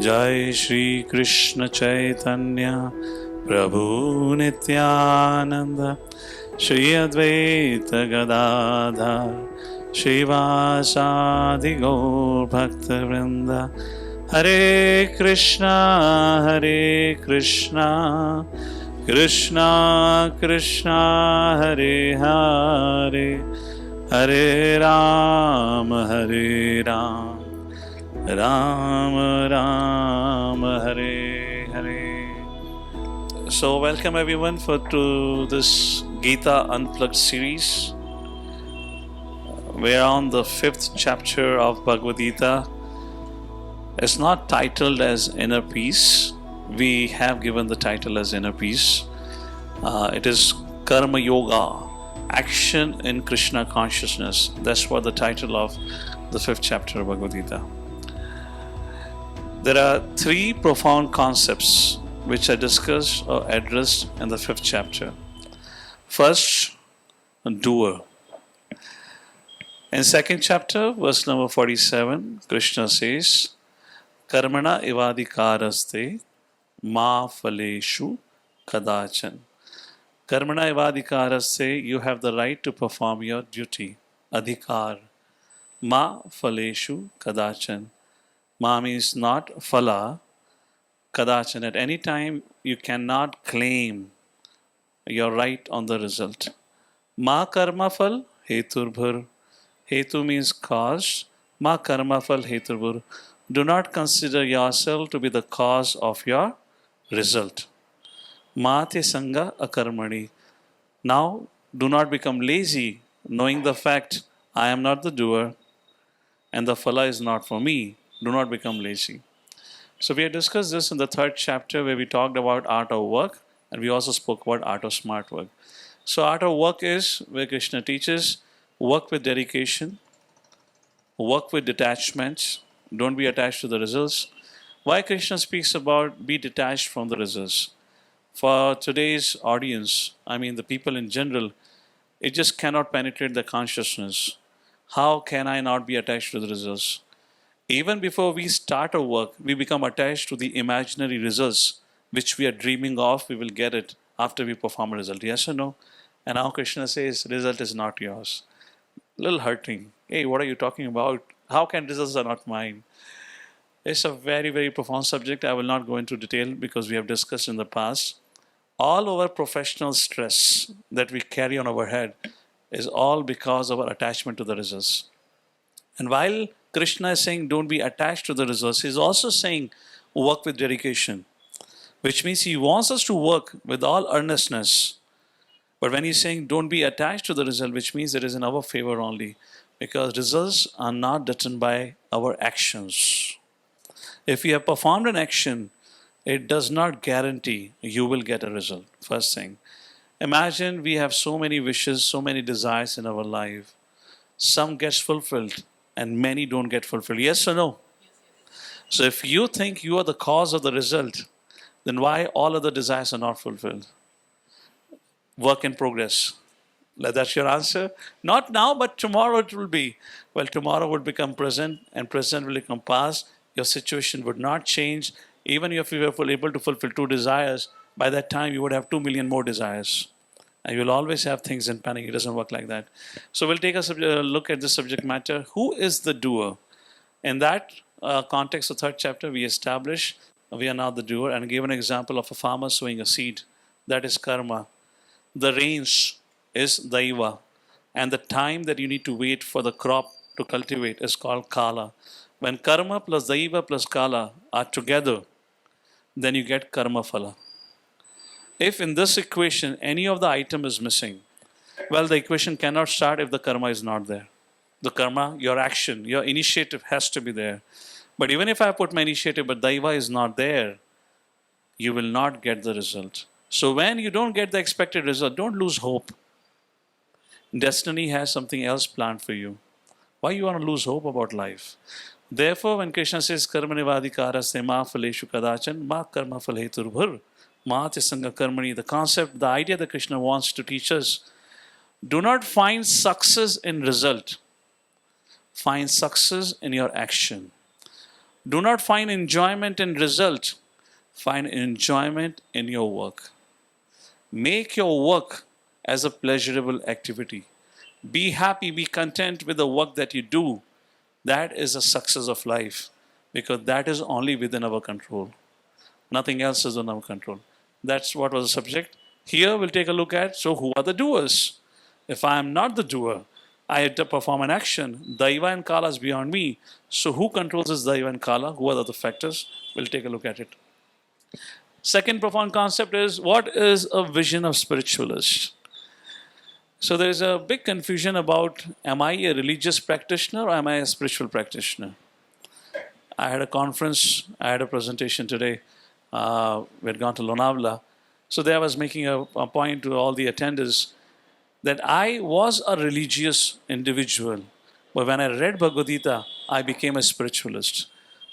Jai Shri Krishna Chaitanya Prabhu Nityananda Shri Advaita Gadadhar Shivasadi Gaur Bhakta Vrinda Hare Krishna Krishna Krishna Hare Hare Hare Ram Ram Ram Hare Hare. So welcome everyone to this Gita Unplugged series. We are on the 5th chapter of Bhagavad Gita. It's not titled as Inner Peace. We have given the title as Inner Peace. It is Karma Yoga, Action in Krishna Consciousness. That's what the title of the 5th chapter of Bhagavad Gita. There are 3 profound concepts which are discussed or addressed in the 5th chapter. First, doer. In 2nd chapter, verse number 47, Krishna says, Karmana ivadikaraste ma phaleshu kadachan. Karmana ivadikaraste, you have the right to perform your duty. Adhikar. Ma phaleshu kadachan. Ma means not phala. Kadachan. At any time, you cannot claim your right on the result. Ma karma phal heturbhur. Hetu means cause. Ma karma phal heturbhur. Do not consider yourself to be the cause of your result. Ma te sanga akarmani. Now, do not become lazy, knowing the fact I am not the doer and the phala is not for me. Do not become lazy. So we have discussed this in the 3rd chapter where we talked about art of work and we also spoke about art of smart work. So art of work is where Krishna teaches work with dedication, work with detachment, don't be attached to the results. Why Krishna speaks about be detached from the results? For today's audience, I mean the people in general, it just cannot penetrate the consciousness. How can I not be attached to the results? Even before we start our work, we become attached to the imaginary results which we are dreaming of. We will get it after we perform a result. Yes or no? And now Krishna says, result is not yours. Little hurting. Hey, what are you talking about? How can results are not mine? It's a very, very profound subject. I will not go into detail because we have discussed in the past. All our professional stress that we carry on our head is all because of our attachment to the results. And while Krishna is saying don't be attached to the results, he's also saying work with dedication, which means he wants us to work with all earnestness. But when he's saying don't be attached to the result, which means it is in our favor only, because results are not determined by our actions. If you have performed an action, it does not guarantee you will get a result. First thing. Imagine we have so many wishes, so many desires in our life. Some gets fulfilled and many don't get fulfilled. Yes or no? So if you think you are the cause of the result, then why all other desires are not fulfilled? Work in progress. That's your answer? Not now, but tomorrow it will be. Well, tomorrow would become present and present will become past. Your situation would not change. Even if you were able to fulfill 2 desires, by that time you would have 2 million more desires. And you will always have things in panic. It doesn't work like that. So we'll take a look at this subject matter. Who is the doer? In that context of 3rd chapter, we establish we are now the doer and give an example of a farmer sowing a seed. That is karma. The rains is daiva. And the time that you need to wait for the crop to cultivate is called kala. When karma plus daiva plus kala are together, then you get karma phala. If in this equation any of the item is missing, well, the equation cannot start if the karma is not there. The karma, your action, your initiative has to be there. But even if I put my initiative but daiva is not there, you will not get the result. So when you don't get the expected result, don't lose hope. Destiny has something else planned for you. Why you want to lose hope about life? Therefore, when Krishna says, Karmanivadikaraste ma phaleshu kadachan ma karma phal heturbhur ma te sanga karmani, the concept, the idea that Krishna wants to teach us, do not find success in result. Find success in your action. Do not find enjoyment in result. Find enjoyment in your work. Make your work as a pleasurable activity. Be happy, be content with the work that you do. That is a success of life because that is only within our control. Nothing else is on our control. That's what was the subject. Here we'll take a look at, so who are the doers? If I am not the doer, I had to perform an action. Daiva and Kala is beyond me. So who controls this Daiva and Kala? Who are the other factors? We'll take a look at it. Second profound concept is, what is a vision of spiritualist? So there is a big confusion about, am I a religious practitioner or am I a spiritual practitioner? I had a conference, I had a presentation today. We had gone to Lonavala. So there I was making a point to all the attenders that I was a religious individual. But when I read Bhagavad Gita, I became a spiritualist.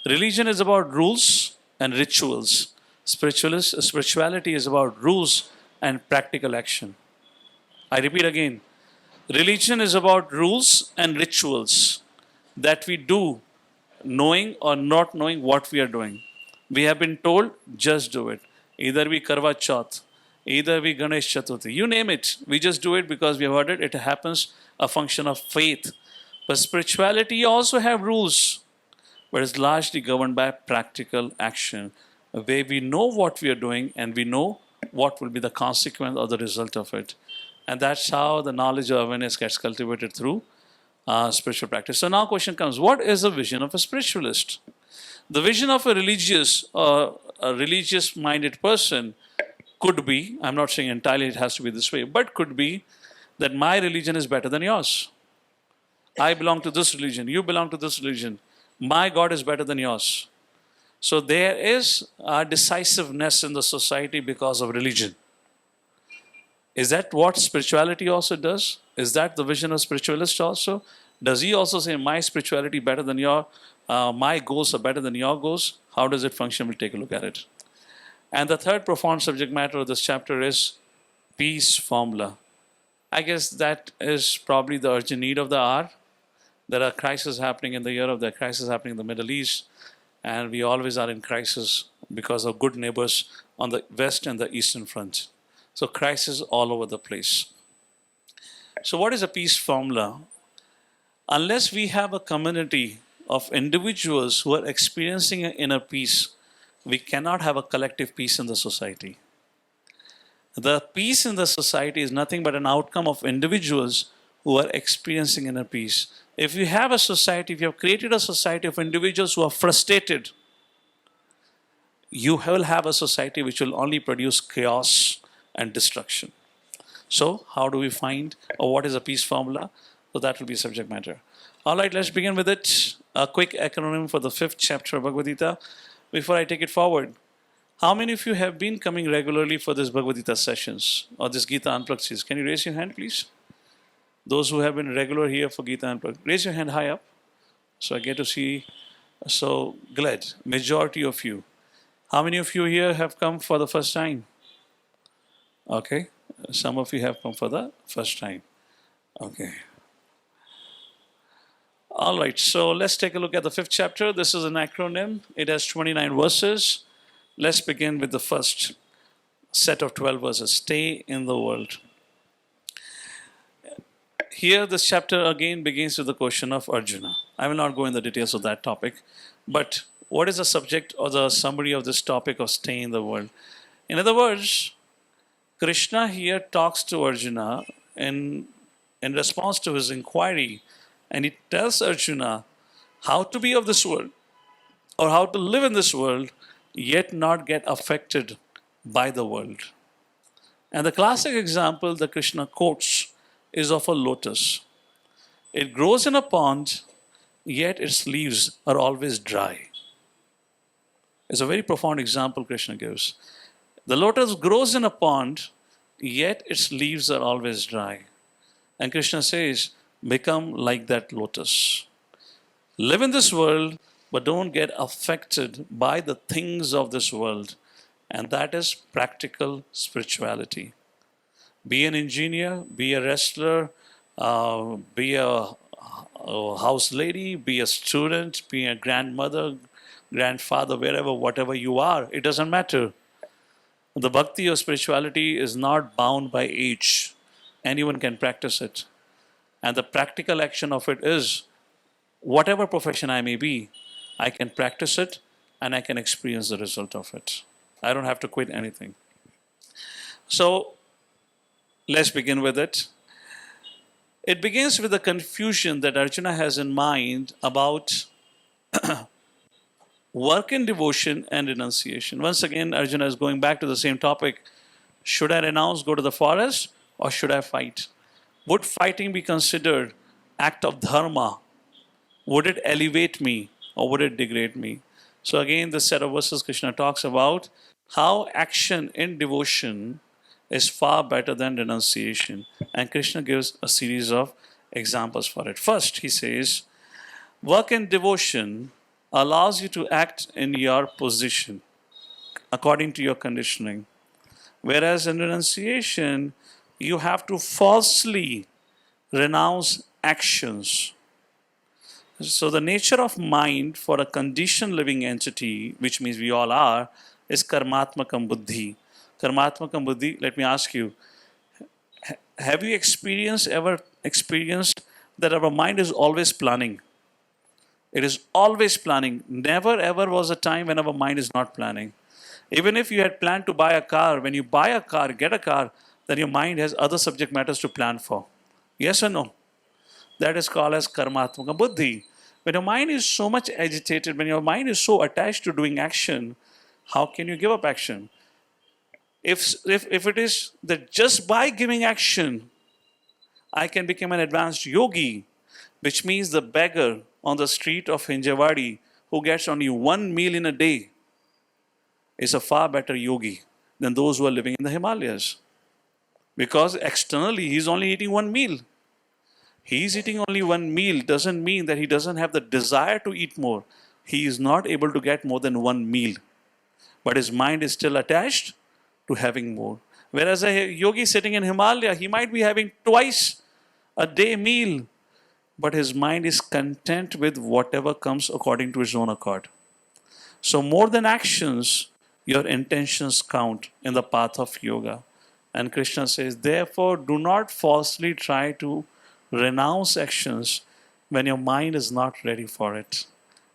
Religion is about rules and rituals. Spirituality is about rules and practical action. I repeat again. Religion is about rules and rituals that we do knowing or not knowing what we are doing. We have been told, just do it. Either we Karva Chauth, either we Ganesh Chaturthi, you name it. We just do it because we have heard it. It happens a function of faith. But spirituality also have rules, but it's largely governed by practical action, where we know what we are doing and we know what will be the consequence or the result of it. And that's how the knowledge of awareness gets cultivated through spiritual practice. So now question comes, what is the vision of a spiritualist? The vision of a religious-minded person could be, I'm not saying entirely it has to be this way, but could be that my religion is better than yours. I belong to this religion, you belong to this religion. My God is better than yours. So there is a decisiveness in the society because of religion. Is that what spirituality also does? Is that the vision of spiritualist also? Does he also say, my spirituality better than your, my goals are better than your goals? How does it function? We'll take a look at it. And the third profound subject matter of this chapter is peace formula. I guess that is probably the urgent need of the hour. There are crises happening in the Europe, there are crises happening in the Middle East, and we always are in crisis because of good neighbors on the west and the eastern front. So crisis all over the place. So what is a peace formula? Unless we have a community of individuals who are experiencing an inner peace, we cannot have a collective peace in the society. The peace in the society is nothing but an outcome of individuals who are experiencing inner peace. If you have a society, if you have created a society of individuals who are frustrated, you will have a society which will only produce chaos and destruction. So how do we find, or what is a peace formula? So that will be subject matter. All right, let's begin with it. A quick acronym for the 5th chapter of Bhagavad Gita. Before I take it forward, how many of you have been coming regularly for this Bhagavad Gita sessions or this Gita Unplugged series? Can you raise your hand, please? Those who have been regular here for Gita Unplugged, raise your hand high up. So I get to see. So glad, majority of you. How many of you here have come for the first time? Okay, some of you have come for the first time. Okay. All right, so let's take a look at the 5th chapter. This is an acronym. It has 29 verses. Let's begin with the first set of 12 verses. Stay in the world. Here, this chapter again begins with the question of Arjuna. I will not go in the details of that topic, but what is the subject or the summary of this topic of stay in the world? In other words, Krishna here talks to Arjuna in response to his inquiry, and he tells Arjuna how to be of this world or how to live in this world yet not get affected by the world. And the classic example that Krishna quotes is of a lotus. It grows in a pond, yet its leaves are always dry. It's a very profound example Krishna gives. The lotus grows in a pond, yet its leaves are always dry. And Krishna says, become like that lotus. Live in this world, but don't get affected by the things of this world. And that is practical spirituality. Be an engineer, be a wrestler, be a house lady, be a student, be a grandmother, grandfather, wherever, whatever you are, it doesn't matter. The bhakti or spirituality is not bound by age. Anyone can practice it. And the practical action of it is whatever profession I may be, I can practice it and I can experience the result of it. I don't have to quit anything. So let's begin with it. It begins with the confusion that Arjuna has in mind about work in devotion and renunciation. Once again, Arjuna is going back to the same topic. Should I renounce, go to the forest, or should I fight? Would fighting be considered act of dharma? Would it elevate me or would it degrade me? So again, this set of verses Krishna talks about how action in devotion is far better than renunciation. And Krishna gives a series of examples for it. First, he says, work in devotion allows you to act in your position according to your conditioning. Whereas in renunciation, you have to falsely renounce actions. So the nature of mind for a conditioned living entity, which means we all are, is karmatmakam buddhi. Karmatmakam buddhi, let me ask you, have you ever experienced that our mind is always planning? It is always planning. Never ever was a time when our mind is not planning. Even if you had planned to buy a car, when you buy a car, get a car, then your mind has other subject matters to plan for. Yes or no? That is called as karmatmaka buddhi. When your mind is so much agitated, when your mind is so attached to doing action, how can you give up action? If it is that just by giving action, I can become an advanced yogi, which means the beggar on the street of Hinjawadi who gets only one meal in a day is a far better yogi than those who are living in the Himalayas. Because externally, he's only eating one meal. He's eating only one meal doesn't mean that he doesn't have the desire to eat more. He is not able to get more than one meal. But his mind is still attached to having more. Whereas a yogi sitting in Himalaya, he might be having twice a day meal, but his mind is content with whatever comes according to his own accord. So more than actions, your intentions count in the path of yoga. And Krishna says, therefore, do not falsely try to renounce actions when your mind is not ready for it.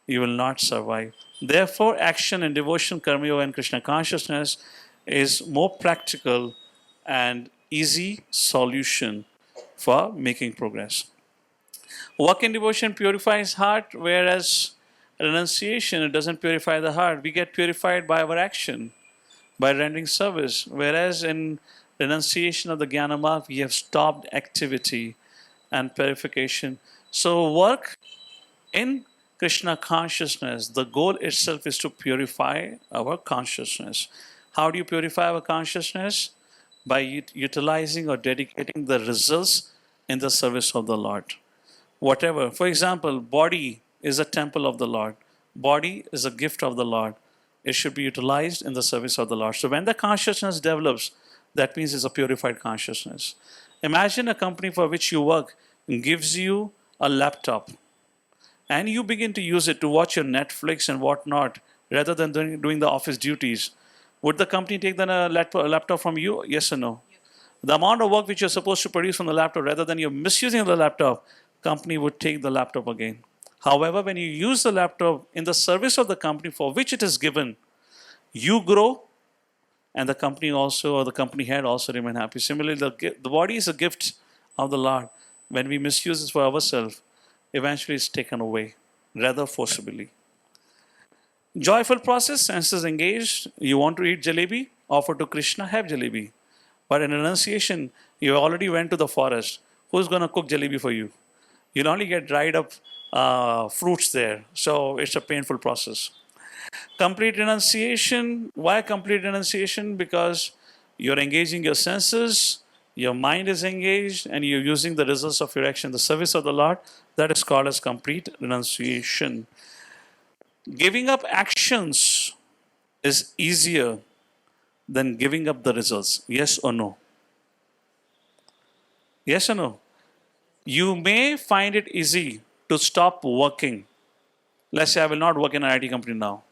You will not survive. Therefore, action and devotion, karma yoga and Krishna consciousness is more practical and easy solution for making progress. Work in devotion purifies heart, whereas renunciation, it doesn't purify the heart. We get purified by our action, by rendering service. Whereas in renunciation of the Jnana Marg, we have stopped activity and purification. So work in Krishna consciousness, the goal itself is to purify our consciousness. How do you purify our consciousness? By utilizing or dedicating the results in the service of the Lord. Whatever. For example, body is a temple of the Lord. Body is a gift of the Lord. It should be utilized in the service of the Lord. So when the consciousness develops, that means it's a purified consciousness. Imagine a company for which you work gives you a laptop and you begin to use it to watch your Netflix and whatnot rather than doing the office duties. Would the company take the laptop from you? Yes or no? Yes. The amount of work which you're supposed to produce from the laptop, rather than you're misusing the laptop, company would take the laptop again. However, when you use the laptop in the service of the company for which it is given, you grow and the company also, or the company head also remain happy. Similarly, the body is a gift of the Lord. When we misuse it for ourselves, eventually it's taken away, rather forcibly. Joyful process, senses engaged. You want to eat jalebi? Offer to Krishna, have jalebi. But in renunciation, you already went to the forest. Who's going to cook jalebi for you? You'll only get dried up fruits there. So it's a painful process. Complete renunciation. Why complete renunciation? Because you're engaging your senses, your mind is engaged, and you're using the results of your action, the service of the Lord. That is called as complete renunciation. Giving up actions is easier than giving up the results. Yes or no? Yes or no? You may find it easy to stop working. let's say I will not work in an IT company now.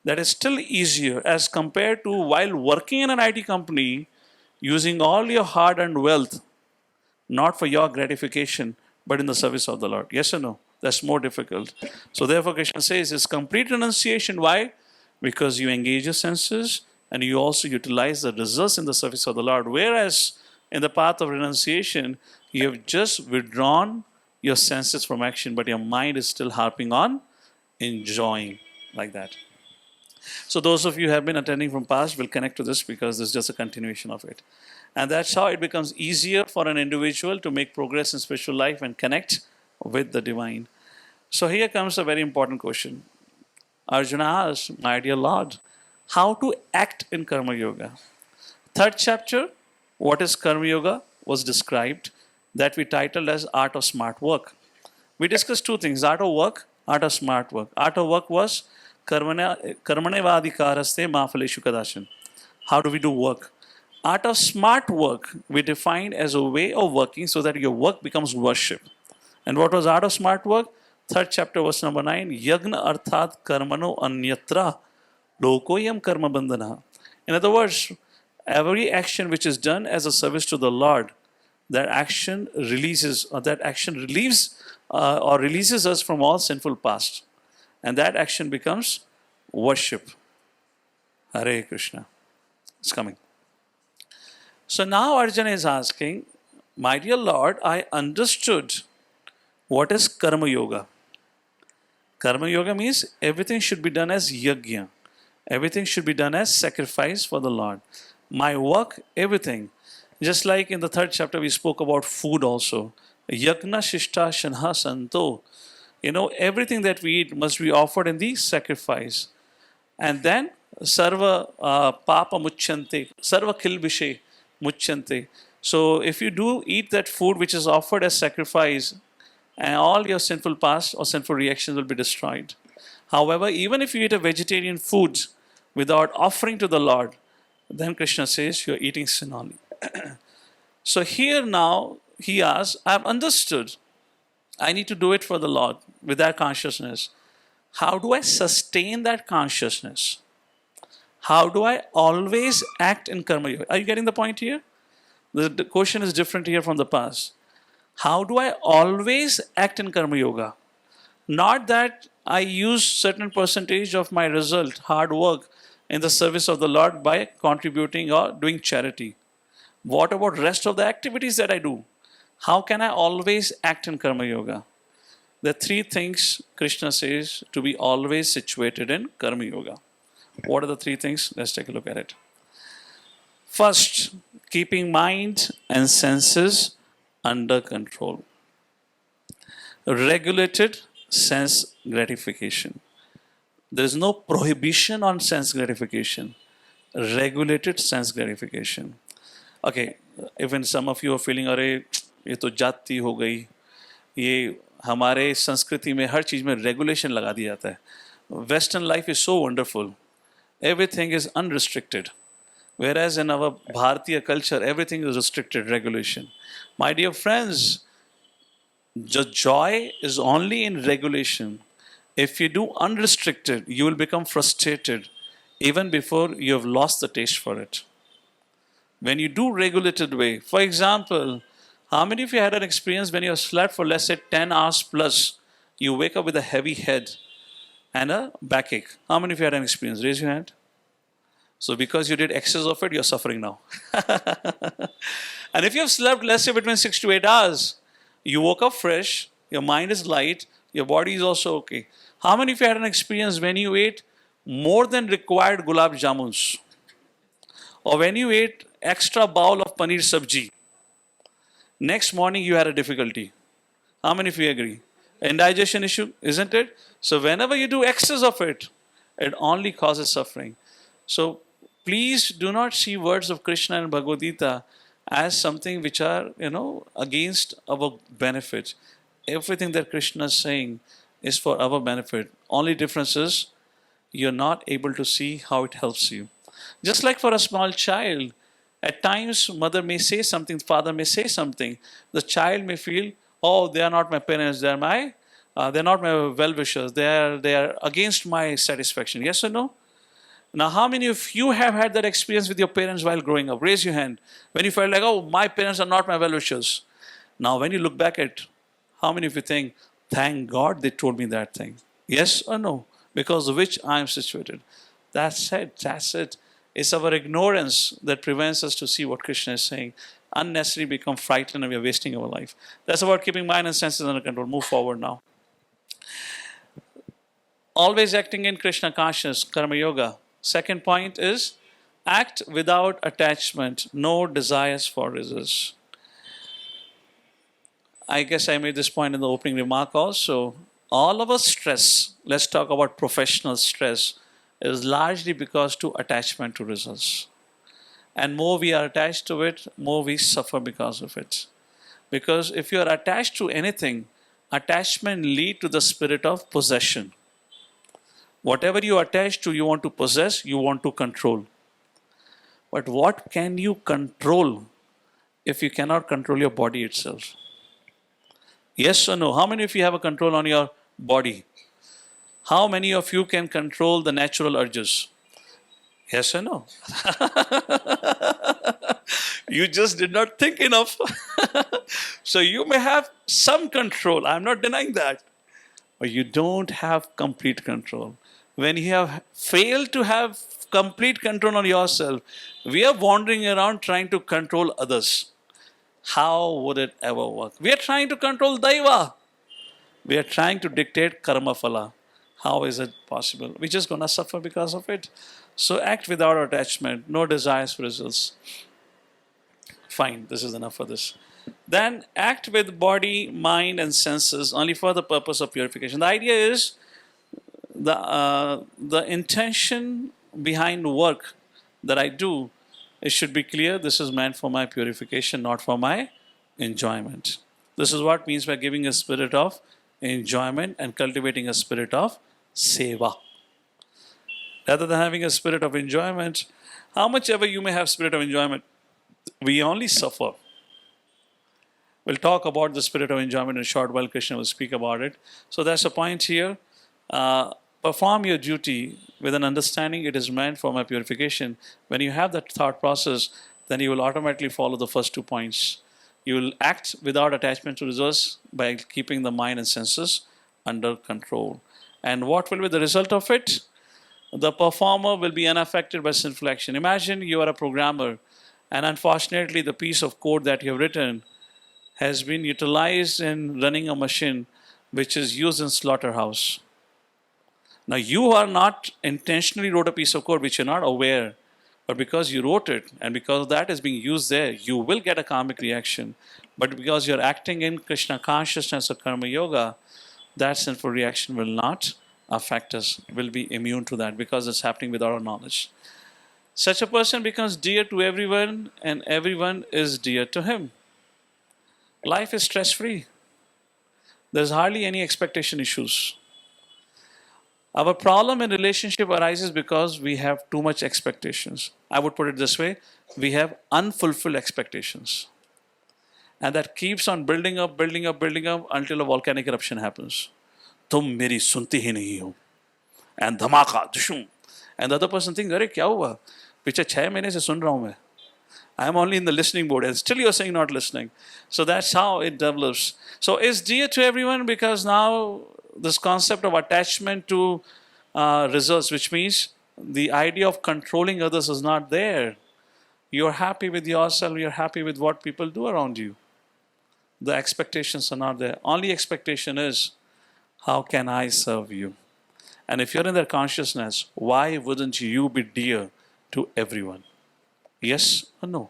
That is still easier as compared to while working in an IT company, using all your hard-earned wealth, not for your gratification, but in the service of the Lord. Yes or no? That's more difficult. So therefore, Krishna says it's complete renunciation. Why? Because you engage your senses and you also utilize the results in the service of the Lord. Whereas in the path of renunciation, you have just withdrawn your senses from action, but your mind is still harping on enjoying like that. So those of you who have been attending from past will connect to this because this is just a continuation of it. And that's how it becomes easier for an individual to make progress in spiritual life and connect with the divine. So here comes a very important question. Arjuna asked, my dear Lord, how to act in Karma Yoga? Third chapter, what is Karma Yoga, was described, that we titled as Art of Smart Work. We discussed two things, art of work, art of smart work. Art of work was karmanevadikaraste ma phaleshu kadashan. How do we do work? Art of smart work we defined as a way of working so that your work becomes worship. And what was art of smart work? Third chapter, verse number 9. Yagna arthat karmano anyatra lokoyam karma bandhana. In other words, every action which is done as a service to the Lord, that action releases, or that action relieves or releases us from all sinful past. And that action becomes worship. Hare Krishna. It's coming. So now Arjuna is asking, my dear Lord, I understood what is Karma Yoga. Karma Yoga means everything should be done as yajna. Everything should be done as sacrifice for the Lord. My work, everything. Just like in the third chapter we spoke about food also. Yajna shishta shanha santo. Everything that we eat must be offered in the sacrifice. And then sarva papa muchyante, sarva kilbishe muchyante. So if you do eat that food which is offered as sacrifice, and all your sinful past or sinful reactions will be destroyed. However, even if you eat a vegetarian food without offering to the Lord, then Krishna says you're eating sin only. So here now he asks, I've understood. I need to do it for the Lord with that consciousness. How do I sustain that consciousness? How do I always act in Karma Yoga? Are you getting the point here? The question is different here from the past. How do I always act in Karma Yoga? Not that I use certain percentage of my result, hard work, in the service of the Lord by contributing or doing charity. What about rest of the activities that I do? How can I always act in Karma Yoga? There are three things Krishna says to be always situated in Karma Yoga. What are the three things? Let's take a look at it. First, keeping mind and senses under control. Regulated sense gratification. There is no prohibition on sense gratification. Regulated sense gratification. Okay, even some of you are feeling, अरे ये तो जाति हो गई, ये हमारे संस्कृति में हर चीज़ में regulation लगा दिया जाता है. Western life is so wonderful. Everything is unrestricted. Whereas in our Bharatiya culture, everything is restricted, regulation. My dear friends, the joy is only in regulation. If you do unrestricted, you will become frustrated even before you have lost the taste for it. When you do regulated way, for example, how many of you had an experience when you have slept for, let's say, 10 hours plus, you wake up with a heavy head and a backache? How many of you had an experience? Raise your hand. So because you did excess of it, you're suffering now. And if you have slept, let's say, between 6 to 8 hours, you woke up fresh, your mind is light, your body is also okay. How many of you had an experience when you ate more than required gulab jamuns? Or when you ate extra bowl of paneer sabji? Next morning you had a difficulty. How many of you agree? Indigestion issue, isn't it? So whenever you do excess of it, it only causes suffering. So please do not see words of Krishna and Bhagavad Gita as something which are, against our benefit. Everything that Krishna is saying is for our benefit. Only difference is you're not able to see how it helps you. Just like for a small child, at times mother may say something, father may say something. The child may feel, oh, they are not my parents, they are my They're not my well-wishers. They are against my satisfaction. Yes or no? Now, how many of you have had that experience with your parents while growing up? Raise your hand. When you felt like, oh, my parents are not my well-wishers. Now, when you look back at, how many of you think, thank God they told me that thing? Yes or no? Because of which I am situated. That's it. That's it. It's our ignorance that prevents us to see what Krishna is saying. Unnecessarily become frightened and we are wasting our life. That's about keeping mind and senses under control. Move forward now. Always acting in Krishna consciousness, Karma Yoga. Second point is act without attachment, no desires for results. I guess I made this point in the opening remark also. All of our stress, let's talk about professional stress, is largely because to attachment to results. And more we are attached to it, more we suffer because of it. Because if you are attached to anything, attachment leads to the spirit of possession. Whatever you attach to, you want to possess, you want to control. But what can you control if you cannot control your body itself? Yes or no? How many of you have a control on your body? How many of you can control the natural urges? Yes or no? You just did not think enough. So you may have some control. I'm not denying that. But you don't have complete control. When you have failed to have complete control on yourself, we are wandering around trying to control others. How would it ever work? We are trying to control Daiva. We are trying to dictate karma phala. How is it possible? We're just going to suffer because of it. So act without attachment, no desires for results. Fine, this is enough for this. Then act with body, mind, and senses only for the purpose of purification. The idea is the intention behind work that I do, it should be clear. This is meant for my purification, not for my enjoyment. This is what means by giving a spirit of enjoyment and cultivating a spirit of seva. Rather than having a spirit of enjoyment, how much ever you may have spirit of enjoyment, we only suffer. We'll talk about the spirit of enjoyment in a short while. Krishna will speak about it. So that's the point here. Perform your duty with an understanding it is meant for my purification. When you have that thought process, then you will automatically follow the first 2 points. You will act without attachment to results by keeping the mind and senses under control. And what will be the result of it? The performer will be unaffected by sinful action. Imagine you are a programmer, and unfortunately the piece of code that you have written has been utilized in running a machine which is used in slaughterhouse. Now you are not intentionally wrote a piece of code which you're not aware, but because you wrote it and because that is being used there, you will get a karmic reaction. But because you're acting in Krishna consciousness or karma yoga, that sinful reaction will not affect us, will be immune to that because it's happening without our knowledge. Such a person becomes dear to everyone and everyone is dear to him. Life is stress-free. There's hardly any expectation issues. Our problem in relationship arises because we have too much expectations. I would put it this way, we have unfulfilled expectations. And that keeps on building up until a volcanic eruption happens. Tum meri sunti hi nahi ho. And dhamaka, dushum. And the other person thinks, "Arey, kya hua? Piche 6 mahine se sun raha hu main. I am only in the listening mode and still you're saying not listening." So that's how it develops. So it's dear to everyone because now this concept of attachment to results, which means the idea of controlling others is not there. You're happy with yourself, you're happy with what people do around you. The expectations are not there. Only expectation is, how can I serve you? And if you're in that consciousness, why wouldn't you be dear to everyone? Yes or no?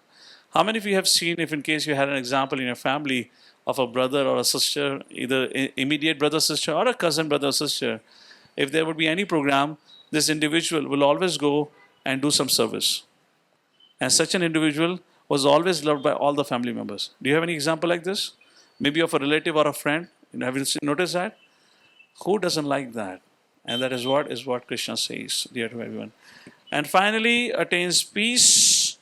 How many of you have seen, if in case you had an example in your family of a brother or a sister, either immediate brother, sister, or a cousin, brother, sister, if there would be any program, this individual will always go and do some service. And such an individual was always loved by all the family members. Do you have any example like this? Maybe of a relative or a friend? Have you noticed that? Who doesn't like that? And that is what Krishna says, dear to everyone. And finally, attains peace,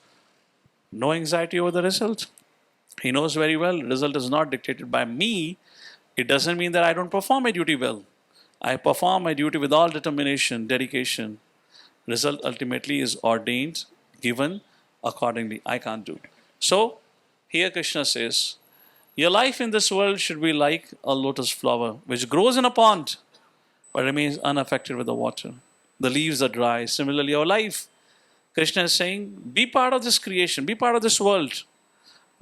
no anxiety over the result. He knows very well, the result is not dictated by me, It doesn't mean that I don't perform my duty well. I perform my duty with all determination, dedication. Result ultimately is ordained, given accordingly. I can't do. So, here Krishna says, your life in this world should be like a lotus flower which grows in a pond but remains unaffected with the water. The leaves are dry. Similarly, our life, Krishna is saying, be part of this creation, be part of this world.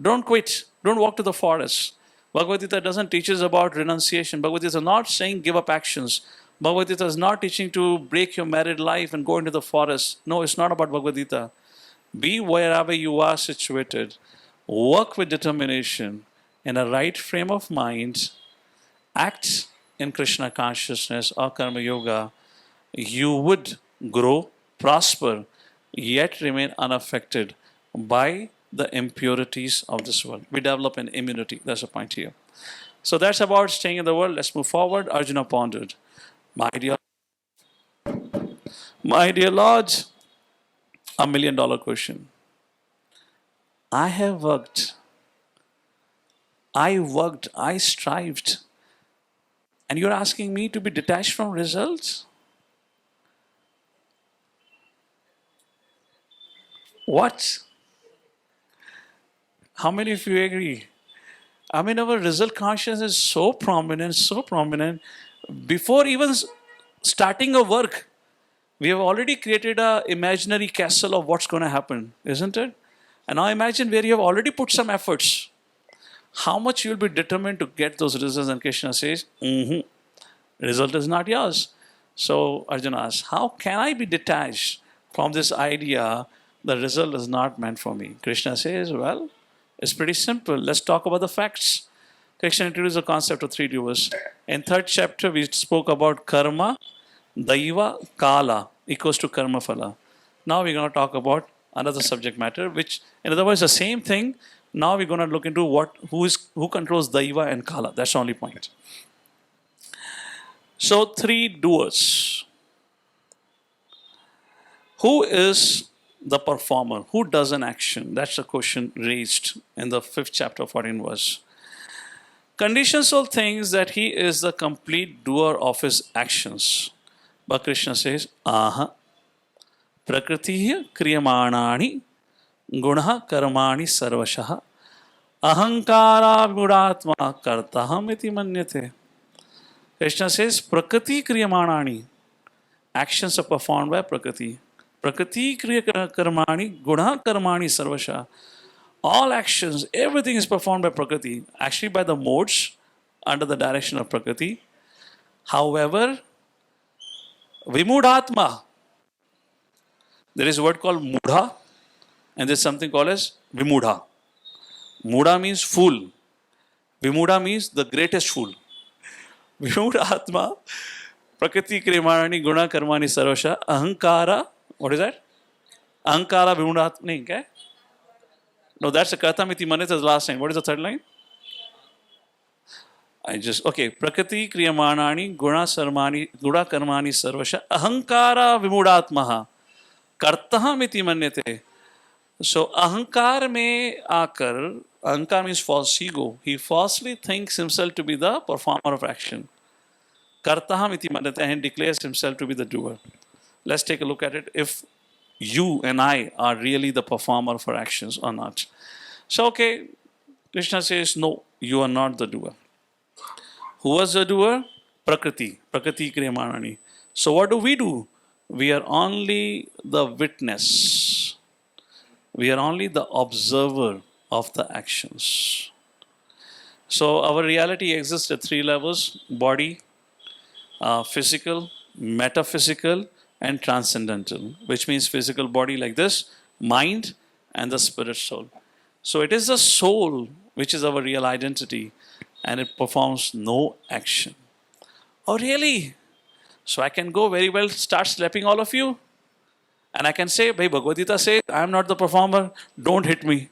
Don't quit. Don't walk to the forest. Bhagavad Gita doesn't teach us about renunciation. Bhagavad Gita is not saying give up actions. Bhagavad Gita is not teaching to break your married life and go into the forest. No, it's not about Bhagavad Gita. Be wherever you are situated. Work with determination in a right frame of mind. Act in Krishna consciousness or Karma Yoga. You would grow, prosper, yet remain unaffected by the impurities of this world. We develop an immunity. That's the point here. So that's about staying in the world. Let's move forward. Arjuna pondered. My dear Lord, $1 million question. I have worked, I strived, and you're asking me to be detached from results? What? How many of you agree? I mean, our result consciousness is so prominent. Before even starting a work, we have already created an imaginary castle of what's going to happen, isn't it? And now imagine where you have already put some efforts. How much you'll be determined to get those results. And Krishna says, result is not yours. So Arjuna asks, how can I be detached from this idea the result is not meant for me? Krishna says, well, it's pretty simple. Let's talk about the facts. Krishna introduced the concept of three doers. In third chapter, we spoke about karma, daiva, kala equals to karma phala. Now we're going to talk about another subject matter, which in other words the same thing. Now we're going to look into who controls daiva and kala. That's the only point. So three doers. Who is the performer? Who does an action? That's the question raised in the 5th chapter, 14th verse. Conditioned soul thinks that he is the complete doer of his actions. But Krishna says, aha, prakriti kriyamanani gunaha karmani sarvashaha ahankara vimudatma kartaham iti manyate. Krishna says, prakriti kriyamanani. Actions are performed by prakriti. Prakriti kriya karmani gunaha karmani sarvashaha. All actions, everything is performed by Prakriti, actually by the modes under the direction of Prakriti. However, Vimudatma, there is a word called Mudha, and there is something called as Vimudha. Mudha means fool. Vimudha means the greatest fool. Vimudatma, Prakriti Kriyamanani Guna Karmani Sarvasha, Ahankara, what is that? Ahankara Vimudatma, nahin, okay? No, that's the Kartamiti Manit is the last line. What is the third line? Prakriti Kriyamanani Guna Karmani Sarvasha Ahankara Vimudatmaha Kartahamiti Manyate. So Ahankar mein aakar, Ahankar means false ego. He falsely thinks himself to be the performer of action. Kartahamiti Manyate, and declares himself to be the doer. Let's take a look at it. If you and I are really the performer for actions or not. So, Krishna says, no, you are not the doer. Who was the doer? Prakriti Kriyamanani. So, what do? We are only the witness. We are only the observer of the actions. So, our reality exists at three levels: body, physical, metaphysical, and transcendental, which means physical body like this, mind, and the spirit soul. So it is the soul which is our real identity, and it performs no action. Oh, really? So I can go very well, start slapping all of you, and I can say, Bhai, Bhagavad Gita says, I am not the performer, don't hit me.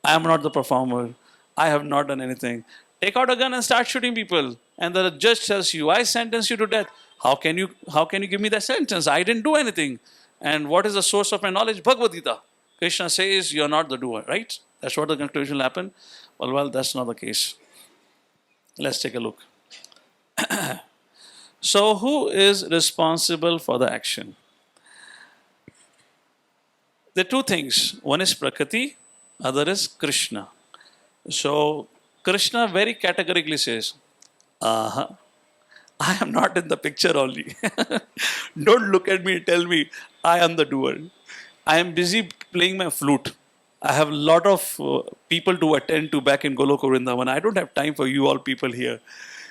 I am not the performer. I have not done anything. Take out a gun and start shooting people. And the judge tells you, I sentence you to death. How can you give me that sentence? I didn't do anything. And what is the source of my knowledge? Bhagavad Gita. Krishna says you're not the doer, right? That's what the conclusion will happen. Well, that's not the case. Let's take a look. So, who is responsible for the action? There are two things. One is Prakriti, other is Krishna. So, Krishna very categorically says, uh I am not in the picture only. Don't look at me and tell me I am the doer. I am busy playing my flute. I have a lot of people to attend to back in Goloka Vrindavan. I don't have time for you all people here.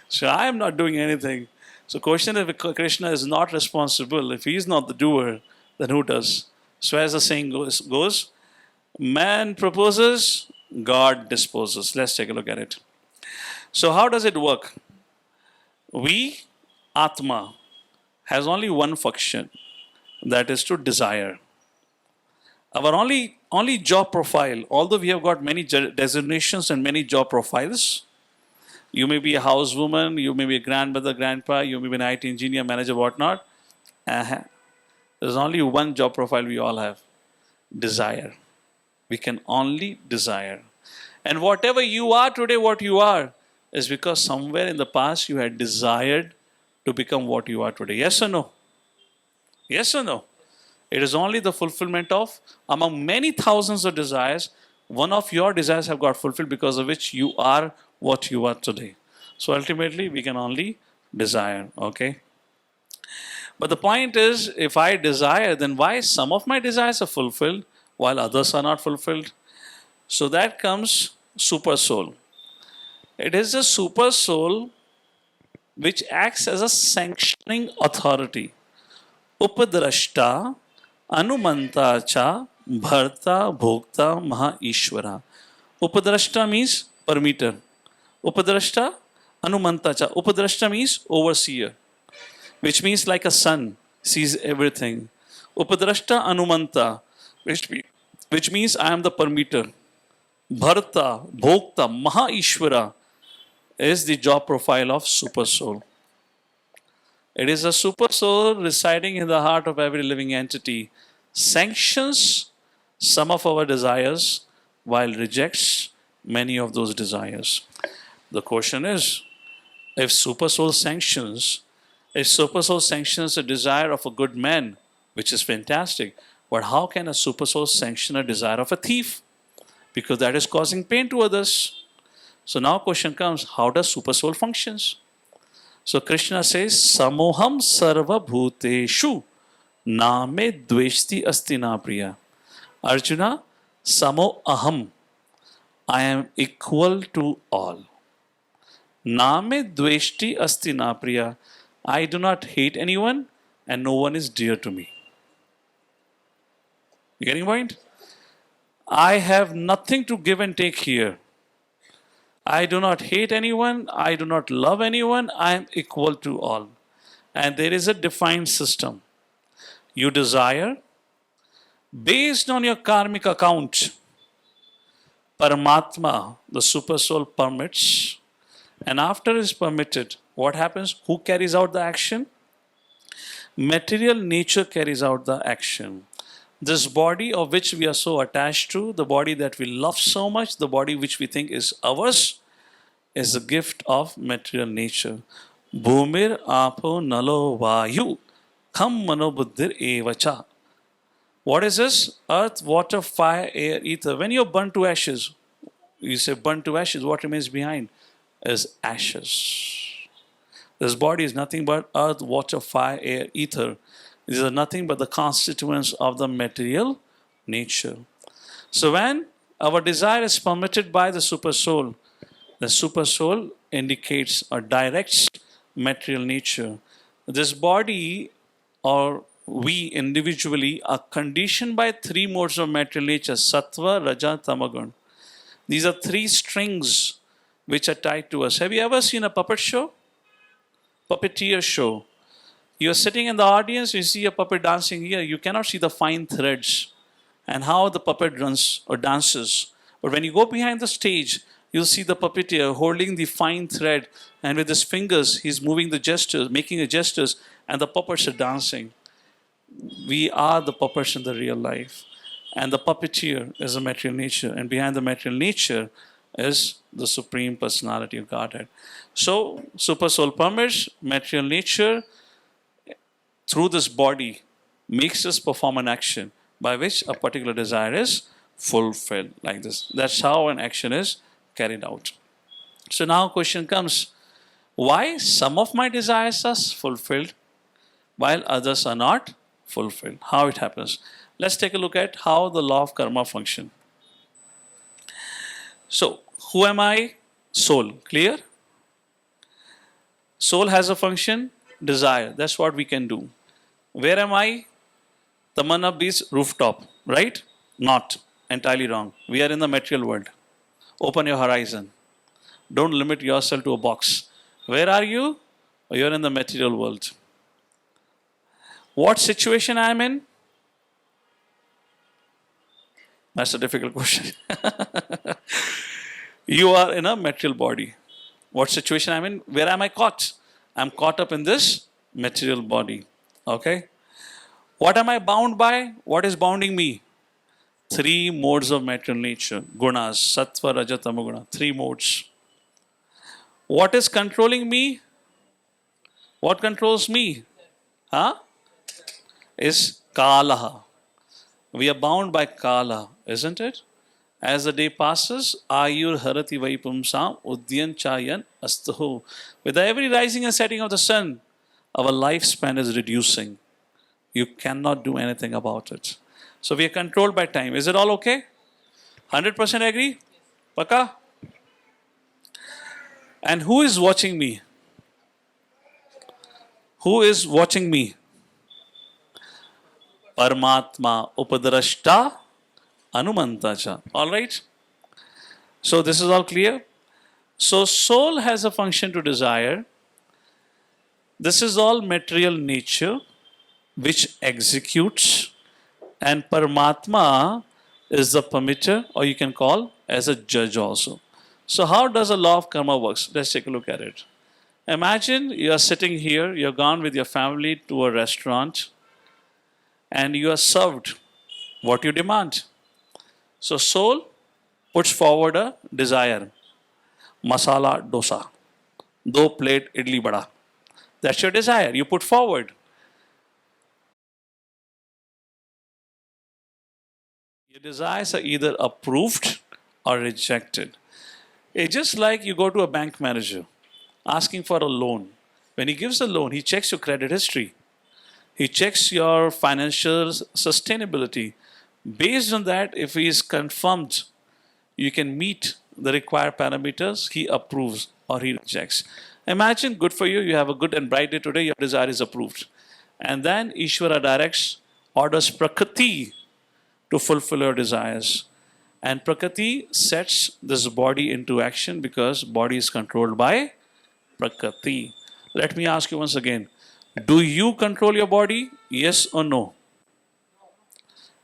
So I am not doing anything. So question is, if Krishna is not responsible, if he is not the doer, then who does? So as the saying goes, man proposes, God disposes. Let's take a look at it. So how does it work? We, Atma, has only one function, that is to desire. Our only job profile, although we have got many designations and many job profiles, you may be a housewoman, you may be a grandmother, grandpa, you may be an IT engineer, manager, whatnot. There's only one job profile we all have, desire. We can only desire. And whatever you are today, what you are, is because somewhere in the past you had desired to become what you are today. Yes or no? Yes or no? It is only the fulfillment of, among many thousands of desires, one of your desires have got fulfilled, because of which you are what you are today. So ultimately, we can only desire, okay? But the point is, if I desire, then why some of my desires are fulfilled while others are not fulfilled? So that comes super soul. It is a super soul which acts as a sanctioning authority. Upadrashta, Anumanta cha, Bharta, Bhokta, Maha Ishvara. Upadrashta means permitter. Upadrashta, Anumanta cha. Upadrashta means overseer, which means like a sun sees everything. Upadrashta, Anumanta, which means I am the permitter. Bharta, Bhokta, Maha Ishvara is the job profile of super soul. It is a super soul residing in the heart of every living entity, sanctions some of our desires while rejects many of those desires. The question is, if super soul sanctions a desire of a good man, which is fantastic, but how can a super soul sanction a desire of a thief? Because that is causing pain to others. So now question comes, how does super soul functions? So Krishna says, Samoham sarva bhuteshu name dveshti astina priya. Arjuna, samo aham. I am equal to all. Name dveshti astina priya. I do not hate anyone and no one is dear to me. You getting the point? I have nothing to give and take here. I do not hate anyone, I do not love anyone, I am equal to all. And there is a defined system. You desire, based on your karmic account, Paramatma, the super soul, permits. And after it is permitted, what happens? Who carries out the action? Material nature carries out the action. This body of which we are so attached to, the body that we love so much, the body which we think is ours, is a gift of material nature. Bhumir apo nalo vayu kham mano buddhir evacha. What is this? Earth, water, fire, air, ether. When you're burnt to ashes, you say burnt to ashes, what remains behind is ashes. This body is nothing but earth, water, fire, air, ether. These are nothing but the constituents of the material nature. So when our desire is permitted by the super soul indicates or directs material nature. This body or we individually are conditioned by three modes of material nature, sattva, raja, tamagun. These are three strings which are tied to us. Have you ever seen a puppet show? Puppeteer show. You're sitting in the audience, you see a puppet dancing here, you cannot see the fine threads and how the puppet runs or dances. But when you go behind the stage, you'll see the puppeteer holding the fine thread, and with his fingers, he's moving the gestures, making the gestures, and the puppets are dancing. We are the puppets in the real life. And the puppeteer is a material nature, and behind the material nature is the Supreme Personality of Godhead. So, Super Soul permits material nature through this body makes us perform an action by which a particular desire is fulfilled, like this. That's how an action is carried out. So now question comes, why some of my desires are fulfilled while others are not fulfilled? How it happens? Let's take a look at how the law of karma function. So, who am I? Soul. Clear? Soul has a function, desire. That's what we can do. Where am I? Tamanna is rooftop, right? Not. Entirely wrong. We are in the material world. Open your horizon. Don't limit yourself to a box. Where are you? You're in the material world. What situation I am in? That's a difficult question. You are in a material body. What situation I'm in? Where am I caught? I'm caught up in this material body. Okay? What am I bound by? What is bounding me? Three modes of material nature. Gunas, sattva, raja, tamaguna. Three modes. What is controlling me? What controls me? Huh? Is kala. We are bound by kala, isn't it? As the day passes, ayur harati vaipumsam udyan chayan astaho. With every rising and setting of the sun, our lifespan is reducing. You cannot do anything about it. So we are controlled by time. Is it all okay? 100% agree? Paka? And who is watching me? Who is watching me? Paramatma upadrashta anumantacha. All right? So this is all clear? So soul has a function to desire. This is all material nature which executes, and Paramatma is the permitter, or you can call as a judge also. So how does the law of karma works? Let's take a look at it. Imagine you are sitting here, you're gone with your family to a restaurant, and you are served what you demand. So soul puts forward a desire. Masala dosa. 2 plate idli bada. That's your desire. You put forward. Your desires are either approved or rejected. It's just like you go to a bank manager asking for a loan. When he gives a loan, he checks your credit history. He checks your financial sustainability. Based on that, if he is confirmed you can meet the required parameters, he approves or he rejects. Imagine, good for you, you have a good and bright day today, your desire is approved. And then Ishvara directs, orders Prakriti to fulfill your desires. And Prakriti sets this body into action because body is controlled by Prakriti. Let me ask you once again, do you control your body? Yes or no?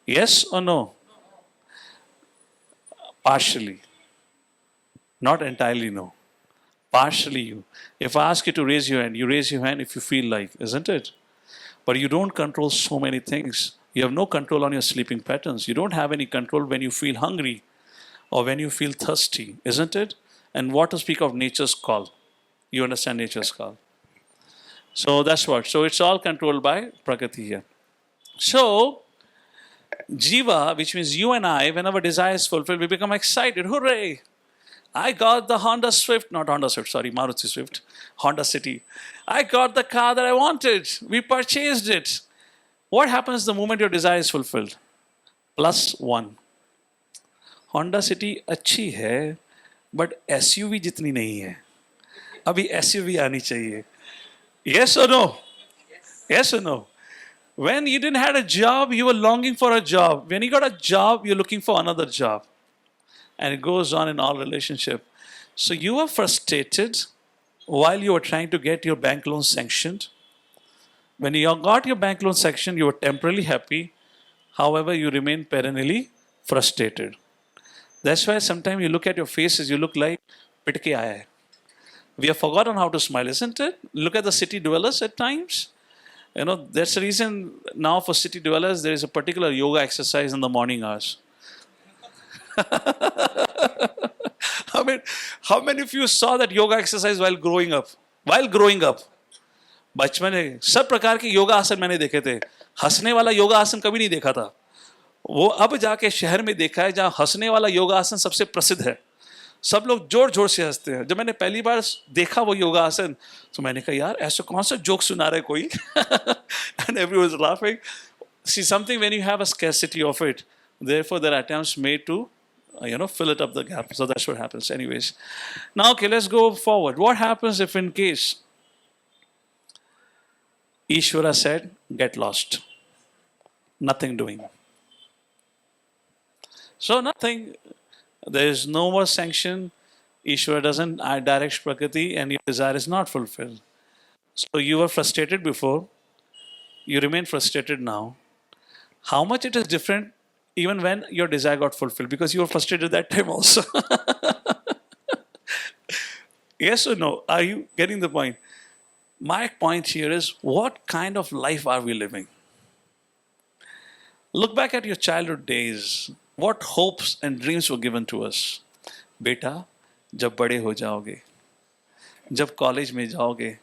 Yes or no? Partially. Not entirely no. Partially you. If I ask you to raise your hand, you raise your hand if you feel like, isn't it? But you don't control so many things. You have no control on your sleeping patterns. You don't have any control when you feel hungry or when you feel thirsty, isn't it? And what to speak of nature's call? You understand nature's call. So that's what. So it's all controlled by Prakriti here. So, Jiva, which means you and I, when our desire is fulfilled, we become excited. Hooray! I got the Maruti Swift, Honda City. I got the car that I wanted. We purchased it. What happens the moment your desire is fulfilled? +1. Honda City अच्छी है, but SUV जितनी नहीं है. अभी SUV आनी चाहिए. Yes or no? Yes or no? When you didn't have a job, you were longing for a job. When you got a job, you're looking for another job. And it goes on in all relationship. So you were frustrated while you were trying to get your bank loan sanctioned. When you got your bank loan sanctioned, you were temporarily happy. However, you remain perennially frustrated. That's why sometimes you look at your faces, you look like pitke aaya hai. We have forgotten how to smile, isn't it? Look at the city dwellers at times. You know, that's the reason now for city dwellers, there is a particular yoga exercise in the morning hours. mean, how many of you saw that yoga exercise while growing up? While growing up, बचपन में सब प्रकार के योगा आसन मैंने देखे थे. हंसने वाला योगा आसन कभी नहीं देखा था. वो अब जाके शहर में देखा है जहाँ हंसने वाला योगा आसन सबसे प्रसिद्ध है. सब लोग जोर जोर से हंसते हैं. जब मैंने पहली बार देखा वो योगा आसन तो मैंने कहा यार ऐसा कौन सा जोक सुना रहा है कोई. And everyone was laughing. See, something when you have a scarcity of it, therefore there are attempts made to fill it up the gap. So that's what happens. Anyways, now okay, let's go forward. What happens if in case Ishvara said, get lost, nothing doing. So nothing, there is no more sanction. Ishvara doesn't direct Prakriti and your desire is not fulfilled. So you were frustrated before, you remain frustrated now. How much it is different even when your desire got fulfilled, because you were frustrated that time also. Yes or no? Are you getting the point? My point here is, what kind of life are we living? Look back at your childhood days. What hopes and dreams were given to us? बेटा जब बड़े हो जाओगे, जब college में जाओगे,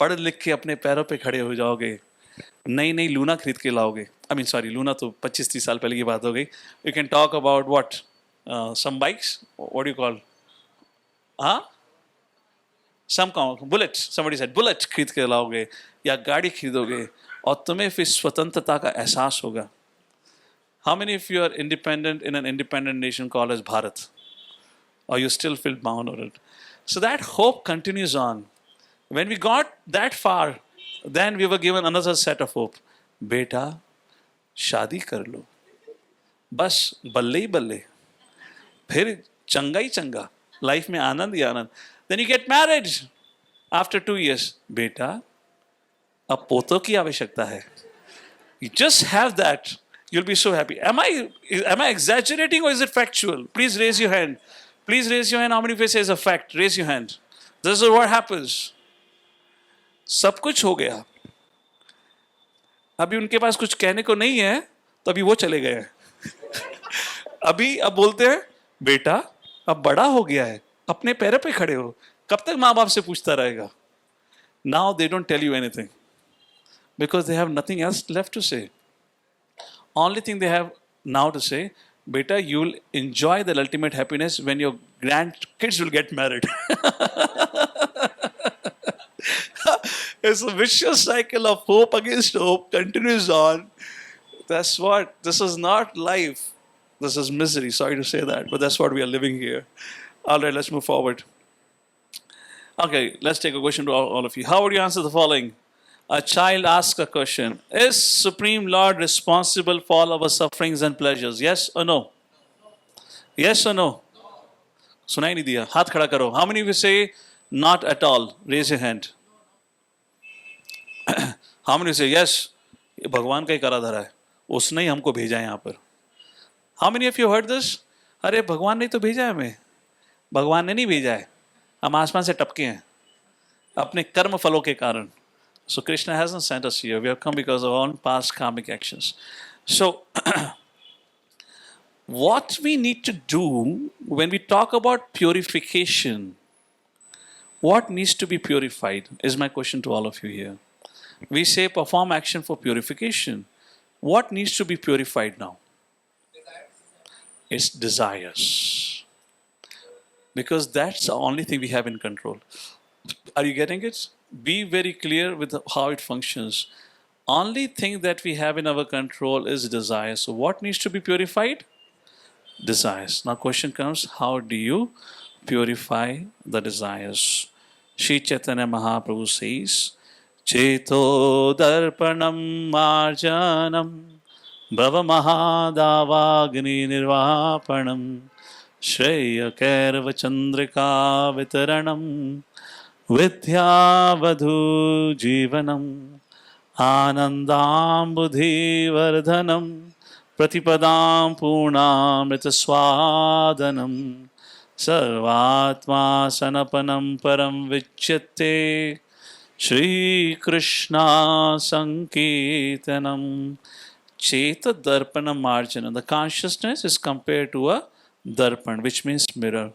पढ़ लिख के अपने पैरों पे खड़े हो जाओगे, नई नई लूना खरीद के लाओगे. I mean, sorry, लूना तो 25-30 साल पहले की बात हो गई. You can talk about what? Some bikes? What do you call? Huh? Some bullet. Somebody said bullet खरीद के लाओगे या गाड़ी खरीदोगे और तुम्हें फिर स्वतंत्रता का एहसास होगा. How many of you are independent in an independent nation called as Bharat? Or you still feel bound on it? So that hope continues on. When we got that far, then we were given another set of hope. बेटा शादी कर लो, बस बल्ले ही बल्ले, फिर चंगा ही चंगा, life में आनंद ही आनंद. Then you get married after 2 years. बेटा अब पोतों की आवश्यकता है. You just have that. You'll be so happy. Am I exaggerating or is it factual? Please raise your hand. Please raise your hand. How many of you say it's a fact? Raise your hand. This is what happens. सब कुछ हो गया. अभी उनके पास कुछ कहने को नहीं है तो अभी वो चले गए हैं. अभी अब बोलते हैं बेटा अब बड़ा हो गया है, अपने पैरों पे खड़े हो, कब तक माँ बाप से पूछता रहेगा. Now they don't tell you anything because they have nothing else left to say. Only thing they have now to say, beta, you will enjoy the ultimate happiness when your grandkids will get married. It's a vicious cycle of hope against hope, continues on. That's what, this is not life. This is misery. Sorry to say that, but that's what we are living here. All right, let's move forward. Okay, let's take a question to all of you. How would you answer the following? A child asks a question. Is Supreme Lord responsible for all our sufferings and pleasures? Yes or no? Yes or no? सुनाई नहीं दिया. हाथ खड़ा करो. How many of you say not at all? Raise your hand. How many of you say yes? ये भगवान का ही करा धरा है. उसने ही हमको भेजा है यहाँ पर. How many of you heard this? अरे भगवान ने तो भेजा है हमें. भगवान ने नहीं भेजा है. हम आसमान से टपके हैं अपने कर्म फलों के कारण. So Krishna hasn't sent us here. We have come because of our own past karmic actions. So what we need to do when we talk about purification, what needs to be purified is my question to all of you here. We say perform action for purification. What needs to be purified now? It's desires. Because that's the only thing we have in control. Are you getting it? Be very clear with how it functions. Only thing that we have in our control is desire. So what needs to be purified? Desires. Now question comes, how do you purify the desires? Shri Chaitanya Mahaprabhu says, Cheto darpanam marjanam bhava mahadavagni nirvapanam Shreya Kairva Chandrika Vitaranam Vidyavadhu Jivanam Anandam Buddhi Vardhanam Pratipadam Purnamrita Swadanam Sarvatma Sanapanam Param Vichyate Shri Krishna Sankirtanam. Cheta Darpanam Marjana. The consciousness is compared to a darpan, which means mirror.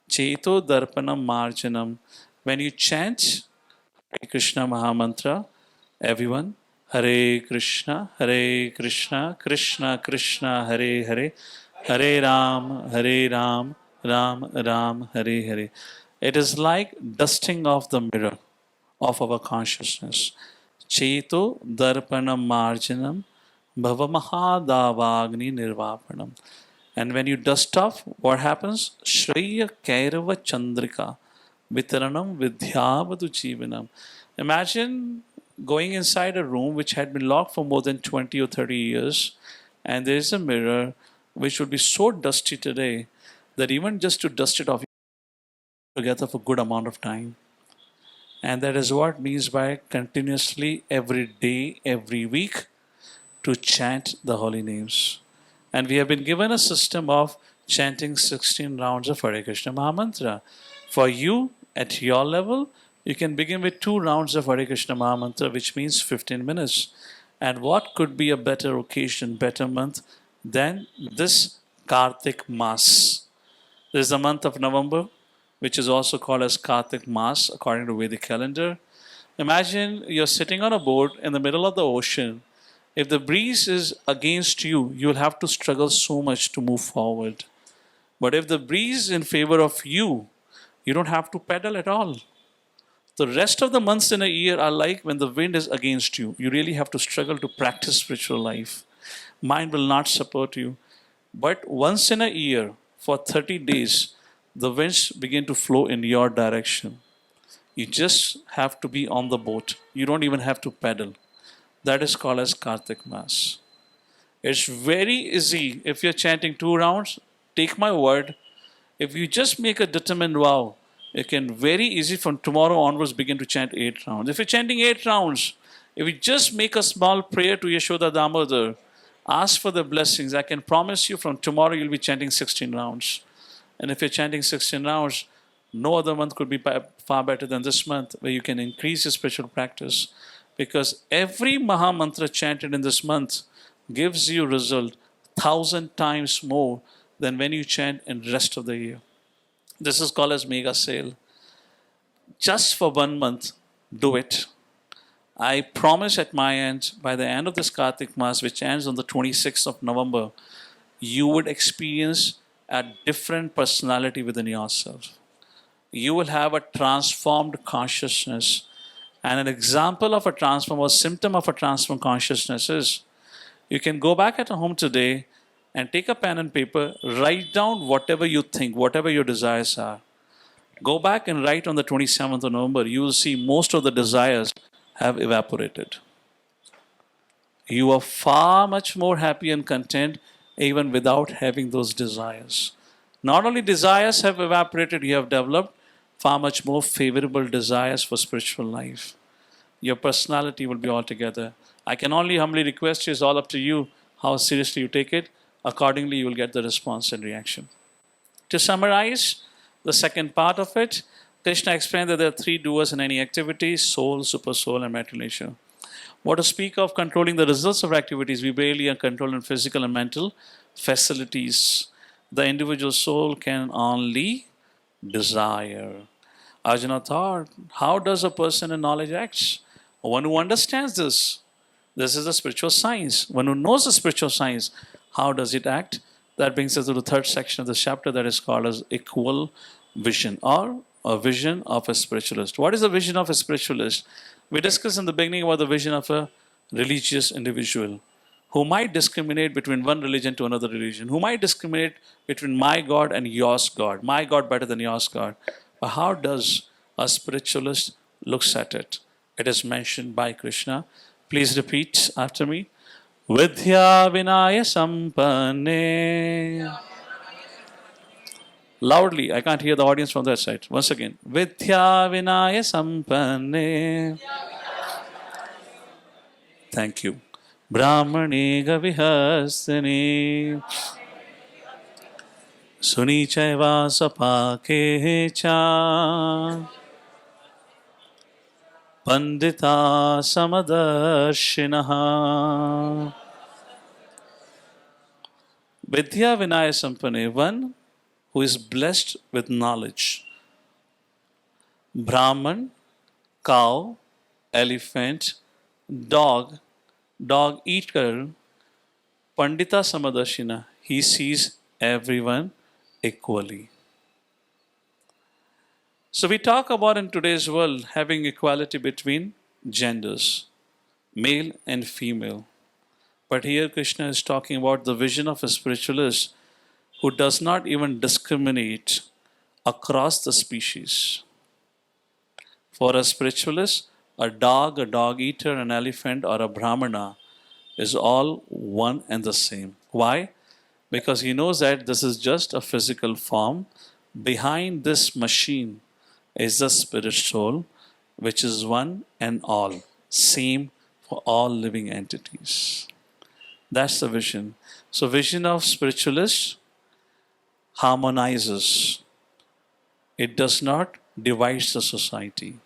Cheto Darpanam Marjanam. When you chant Krishna Mahamantra, everyone, Hare Krishna, Krishna Krishna, Hare Hare, Hare Ram, Ram Ram, Hare Hare. It is like dusting off the mirror of our consciousness. Cheto Darpanam Marjanam, Bhavamahadavagni Nirvapanam. And when you dust off, what happens? Shreya Kairava Chandrika Vitaranam Vidyavadu Jivanam. Imagine going inside a room which had been locked for more than 20 or 30 years, and there is a mirror which would be so dusty today that even just to dust it off together for a good amount of time. And that is what means by continuously, every day, every week, to chant the holy names. And we have been given a system of chanting 16 rounds of Hare Krishna Mahamantra. For you, at your level, you can begin with 2 rounds of Hare Krishna Mahamantra, which means 15 minutes. And what could be a better occasion, better month than this Kartik Mas? This is the month of November, which is also called as Kartik Mas according to Vedic calendar. Imagine you're sitting on a boat in the middle of the ocean. If the breeze is against you, you'll have to struggle so much to move forward. But if the breeze is in favor of you, you don't have to pedal at all. The rest of the months in a year are like when the wind is against you. You really have to struggle to practice spiritual life. Mind will not support you. But once in a year, for 30 days, the winds begin to flow in your direction. You just have to be on the boat. You don't even have to pedal. That is called as Kartik Mas. It's very easy. If you're chanting 2 rounds, take my word. If you just make a determined vow, you can very easy from tomorrow onwards begin to chant 8 rounds. If you're chanting 8 rounds, if you just make a small prayer to Yashoda Damodar, ask for the blessings, I can promise you from tomorrow you'll be chanting 16 rounds. And if you're chanting 16 rounds, no other month could be far better than this month where you can increase your spiritual practice. Because every Maha Mantra chanted in this month gives you result 1,000 times more than when you chant in the rest of the year. This is called as mega sale. Just for 1 month, do it. I promise at my end, by the end of this Kartik Mas, which ends on the 26th of November, you would experience a different personality within yourself. You will have a transformed consciousness. And an example of a transform or symptom of a transformed consciousness is you can go back at home today and take a pen and paper, write down whatever you think, whatever your desires are. Go back and write on the 27th of November. You will see most of the desires have evaporated. You are far much more happy and content even without having those desires. Not only desires have evaporated, you have developed far much more favorable desires for spiritual life. Your personality will be altogether. I can only humbly request you, it's all up to you how seriously you take it. Accordingly, you will get the response and reaction. To summarize the second part of it, Krishna explained that there are 3 doers in any activity: soul, super soul, and material nature. What to speak of controlling the results of activities? We barely are controlling physical and mental facilities. The individual soul can only desire. Arjuna thought, how does a person in knowledge acts? One who understands this. This is the spiritual science. One who knows the spiritual science, how does it act? That brings us to the third section of this chapter that is called as equal vision or a vision of a spiritualist. What is the vision of a spiritualist? We discussed in the beginning about the vision of a religious individual who might discriminate between one religion to another religion, who might discriminate between my God and yours God, my God better than yours God. But how does a spiritualist looks at it? It is mentioned by Krishna. Please repeat after me. Vidya Vinaya Sampanne. Loudly, I can't hear the audience from that side. Once again. Vidya Vinaya Sampanne. Thank you. Brahmane Gavihastane. Sunichaiva Sapake Cha. Pandita Samadarshinaha. Vidya Vinaya Sampane, one who is blessed with knowledge. Brahman, cow, elephant, dog, dog eater, Pandita Samadashina, he sees everyone equally. So we talk about in today's world having equality between genders, male and female. But here Krishna is talking about the vision of a spiritualist who does not even discriminate across the species. For a spiritualist, a dog eater, an elephant, or a brahmana is all one and the same. Why? Because he knows that this is just a physical form. Behind this machine is the spirit soul, which is one and all, same for all living entities. That's the vision. So, vision of spiritualist harmonizes. It does not divide the society.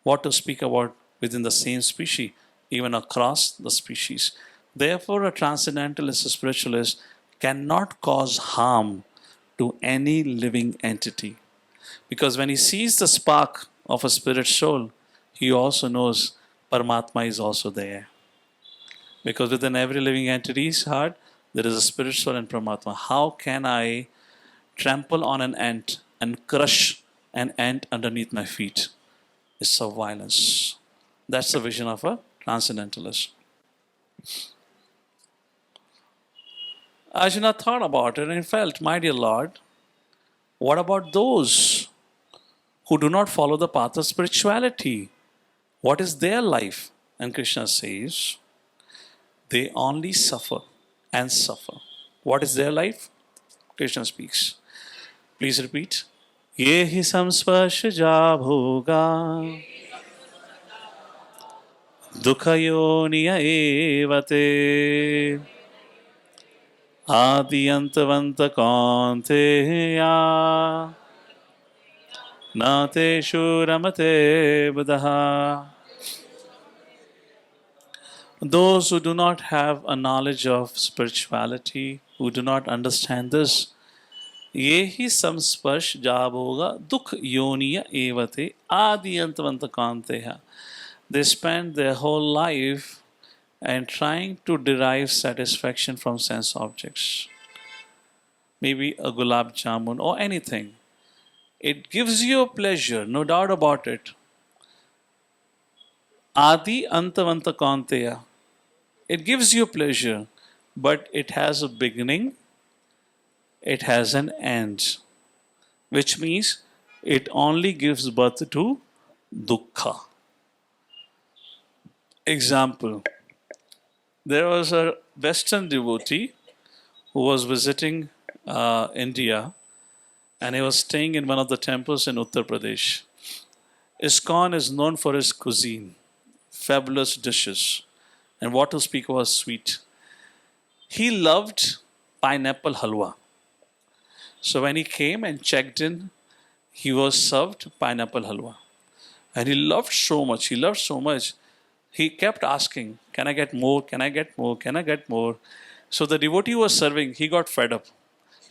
What to speak about within the same species, even across the species. Therefore, a transcendentalist, a spiritualist cannot cause harm to any living entity. Because when he sees the spark of a spirit soul, he also knows Paramatma is also there. Because within every living entity's heart, there is a spirit soul and Paramatma. How can I trample on an ant and crush an ant underneath my feet? It's of violence. That's the vision of a transcendentalist. Arjuna thought about it and felt, my dear Lord, what about those who do not follow the path of spirituality? What is their life? And Krishna says, they only suffer and suffer. What is their life? Krishna speaks. Please repeat. Ye hi samsparshaja bhoga dukhayoniya evate adiyantavanta kaunteya nateshu ramate buddha. Those who do not have a knowledge of spirituality, who do not understand this, yehi samsparsh jabhoga dukh yoniya evate adiyantavanta kaunteya. They spend their whole life and trying to derive satisfaction from sense objects. Maybe a gulab jamun or anything. It gives you a pleasure, no doubt about it. Adi antavanta kaunteya. It gives you pleasure, but it has a beginning, it has an end, which means it only gives birth to dukkha. Example, there was a Western devotee who was visiting India and he was staying in one of the temples in Uttar Pradesh. ISKCON is known for its cuisine, fabulous dishes, and what to speak was sweet. He loved pineapple halwa. So when he came and checked in, he was served pineapple halwa. And he loved so much, he kept asking, can I get more, can I get more, can I get more? So the devotee was serving, he got fed up.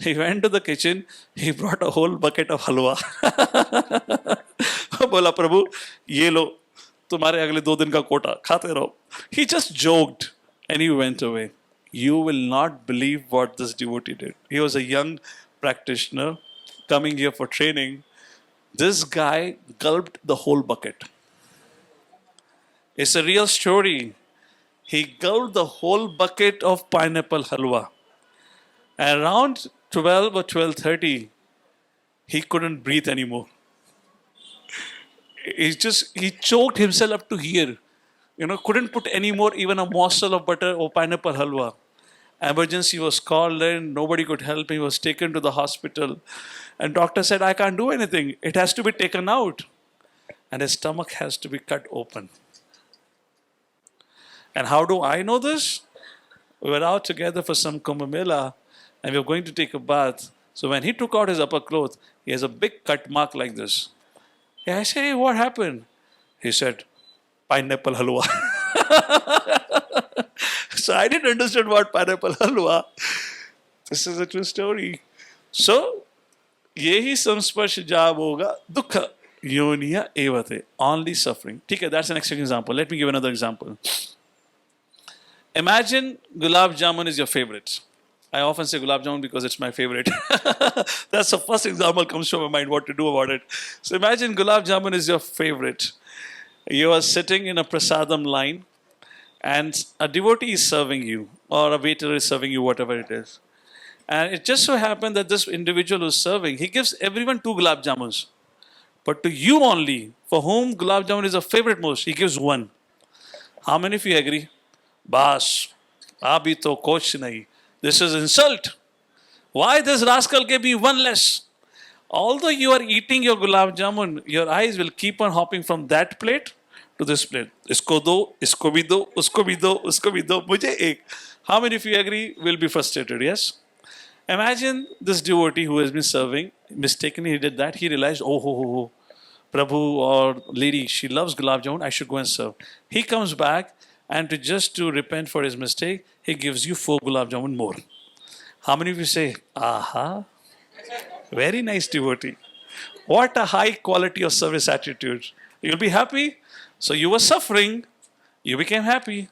He went to the kitchen, he brought a whole bucket of halwa. Bola Prabhu, ye lo, tumhare agle 2 din ka quota, khate raho. He just joked and he went away. You will not believe what this devotee did. He was a young practitioner coming here for training. This guy gulped the whole bucket. It's a real story. He gulped the whole bucket of pineapple halwa. And around 12 or 12:30, he couldn't breathe anymore. He choked himself up to here. Couldn't put any more, even a morsel of butter or pineapple halwa. Emergency was called in, nobody could help him. He was taken to the hospital. And doctor said, I can't do anything. It has to be taken out. And his stomach has to be cut open. And how do I know this? We were out together for some Kumbh Mela and we were going to take a bath. So when he took out his upper cloth, he has a big cut mark like this. I say, hey, what happened? He said, pineapple halwa. So I didn't understand what pineapple halwa. This is a true story. So Yehi samsparsh javoga dukha yoniya evate. Only suffering. Okay, that's an extreme example. Let me give another example. Imagine gulab jamun is your favorite. I often say gulab jamun because it's my favorite. That's the first example comes to my mind what to do about it. So imagine gulab jamun is your favorite. You are sitting in a prasadam line and a devotee is serving you or a waiter is serving you, whatever it is. And it just so happened that this individual who's serving, he gives everyone two gulab jamuns. But to you only, for whom gulab jamun is a favorite most, he gives one. How many of you agree? Bas, abhi to kuch nahi. This is insult. Why this rascal can be one less? Although you are eating your gulab jamun, your eyes will keep on hopping from that plate to this plate. Isko do, isko bhi do, usko bhi do, usko bhi do, mujhe ek. How many of you agree will be frustrated? Yes? Imagine this devotee who has been serving, mistakenly he did that. He realized, oh, Prabhu or lady, she loves gulab jamun, I should go and serve. He comes back and to repent for his mistake, he gives you 4 gulab jamun more. How many of you say, aha, very nice devotee. What a high quality of service attitude. You'll be happy. So you were suffering, you became happy.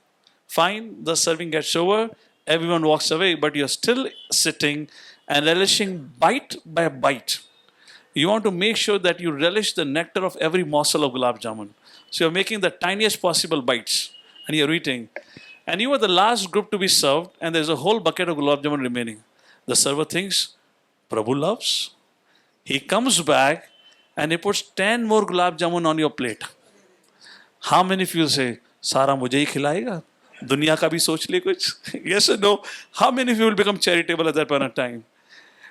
Fine, the serving gets over, everyone walks away, but you're still sitting and relishing bite by bite. You want to make sure that you relish the nectar of every morsel of gulab jamun. So you're making the tiniest possible bites and you're eating. And you are the last group to be served and there's a whole bucket of gulab jamun remaining. The server thinks, Prabhu loves. He comes back and he puts 10 more gulab jamun on your plate. How many of you say, Sara mujhe hi khilayega? Dunya ka bhi soch le kuch? Yes or no? How many of you will become charitable at that point of time?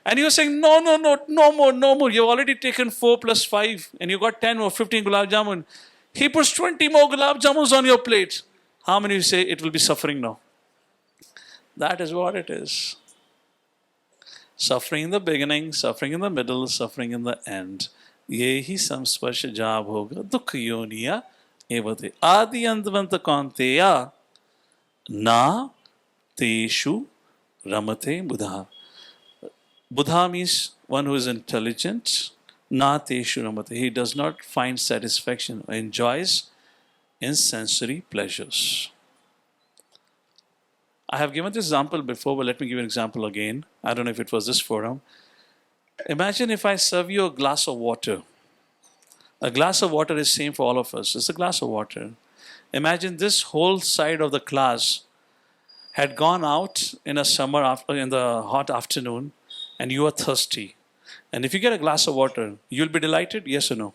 And you're saying, no more. You've already taken 4 plus 5 and you got 10 or 15 gulab jamun. He puts 20 more gulab jamuns on your plate. How many of you say it will be suffering now? That is what it is. Suffering in the beginning, suffering in the middle, suffering in the end. Yehi samsparsha jab hoga dukha yoniya evate. Adi andvanta kanteya na teshu ramate buddha. Buddha means one who is intelligent. Na teshu ramate. He does not find satisfaction or enjoys in sensory pleasures. I have given this example before, but let me give you an example again. I don't know if it was this forum. Imagine if I serve you a glass of water. A glass of water is same for all of us. It's a glass of water. Imagine this whole side of the class had gone out in a summer in the hot afternoon and you are thirsty. And if you get a glass of water, you'll be delighted, yes or no?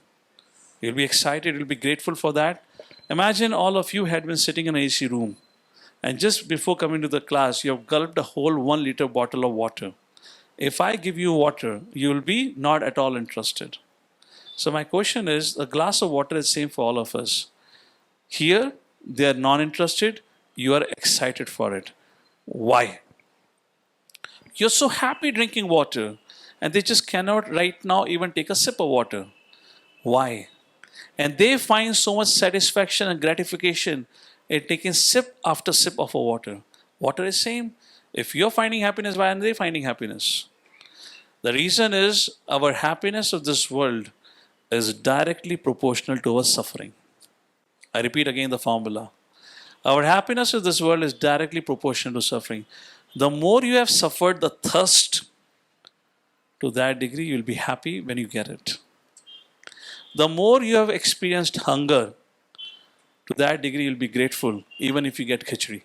You'll be excited, you'll be grateful for that. Imagine all of you had been sitting in an AC room and just before coming to the class, you have gulped a whole 1 liter bottle of water. If I give you water, you will be not at all interested. So my question is, a glass of water is same for all of us. Here, they are non-interested, you are excited for it. Why? You're so happy drinking water and they just cannot right now even take a sip of water. Why? And they find so much satisfaction and gratification in taking sip after sip of a water. Water is same. If you're finding happiness, why aren't they finding happiness? The reason is our happiness of this world is directly proportional to our suffering. I repeat again the formula. Our happiness of this world is directly proportional to suffering. The more you have suffered the thirst, to that degree you will be happy when you get it. The more you have experienced hunger, to that degree you'll be grateful even if you get khichdi.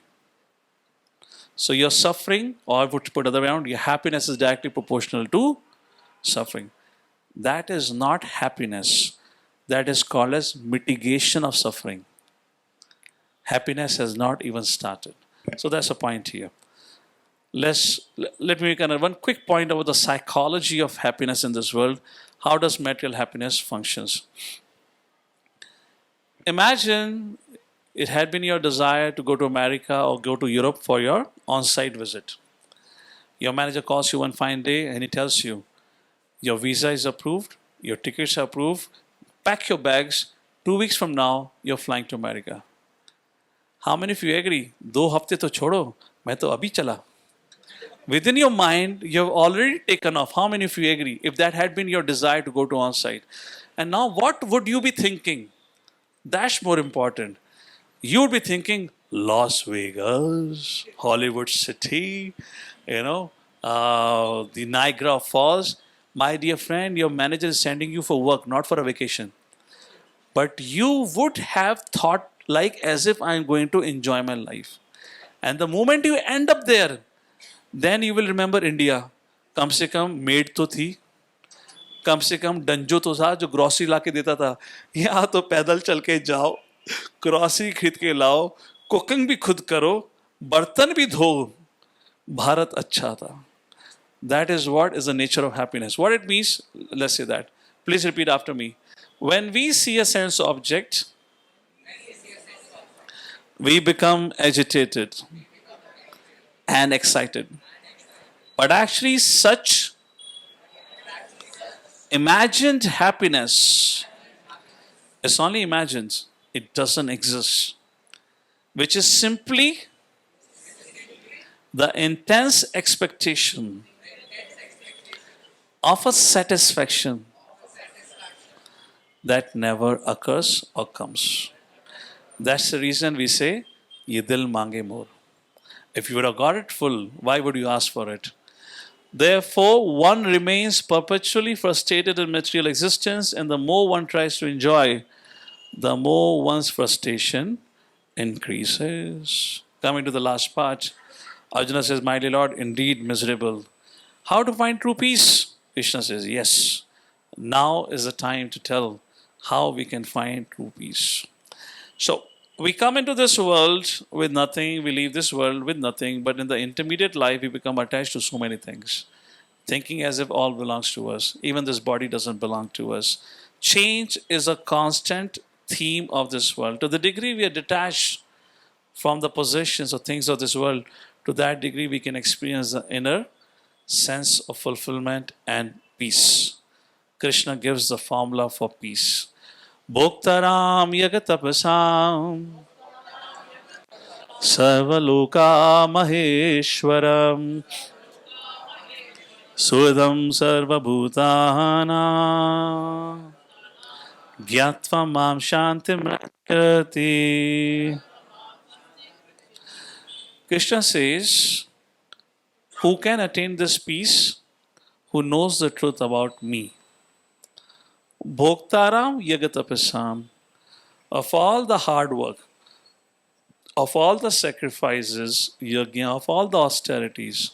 So your suffering, or I would put other way around, your happiness is directly proportional to suffering. That is not happiness. That is called as mitigation of suffering. Happiness has not even started. So that's a point here. Let me make one quick point about the psychology of happiness in this world. How does material happiness functions? Imagine it had been your desire to go to America or go to Europe for your on-site visit. Your manager calls you one fine day and he tells you, your visa is approved, your tickets are approved, pack your bags, 2 weeks from now, you're flying to America. How many of you agree? 2 हफ्ते तो छोड़ो, मैं तो अभी चला. Within your mind, you have already taken off. How many of you agree? If that had been your desire to go to on-site. And now what would you be thinking? That's more important. You would be thinking Las Vegas, Hollywood City, the Niagara Falls. My dear friend, your manager is sending you for work, not for a vacation. But you would have thought like as if I'm going to enjoy my life. And the moment you end up there, then you will remember India. कम से कम made तो थी, कम से कम डंजो तो था जो grocery ला के देता था. यहाँ तो पैदल चल के जाओ, ग्रोसरी खरीद के लाओ, कुकिंग भी खुद करो, बर्तन भी धो. भारत अच्छा था. That is what is the nature of happiness. What it means, let's say that. Please repeat after me. When we see a sense object, we become agitated and excited. But actually, such imagined happiness is only imagined, it doesn't exist, which is simply the intense expectation of a satisfaction that never occurs or comes. That's the reason we say, Ye dil mange more. If you would have got it full, why would you ask for it? Therefore, one remains perpetually frustrated in material existence, and the more one tries to enjoy, the more one's frustration increases. Coming to the last part, Arjuna says, My dear Lord, indeed miserable. How to find true peace? Krishna says, yes. Now is the time to tell how we can find true peace. So, we come into this world with nothing, we leave this world with nothing, but in the intermediate life, we become attached to so many things, thinking as if all belongs to us. Even this body doesn't belong to us. Change is a constant theme of this world. To the degree we are detached from the possessions or things of this world, to that degree we can experience the inner sense of fulfillment and peace. Krishna gives the formula for peace. Bhoktaram yagatapasam sarvaloka maheshwaram suhridam sarvabhutana gyatva mam shantim rakhyati. Krishna says, who can attain this peace? Who knows the truth about me. Bhoktaram yagatapasam. Of all the hard work, of all the sacrifices, yajna, of all the austerities,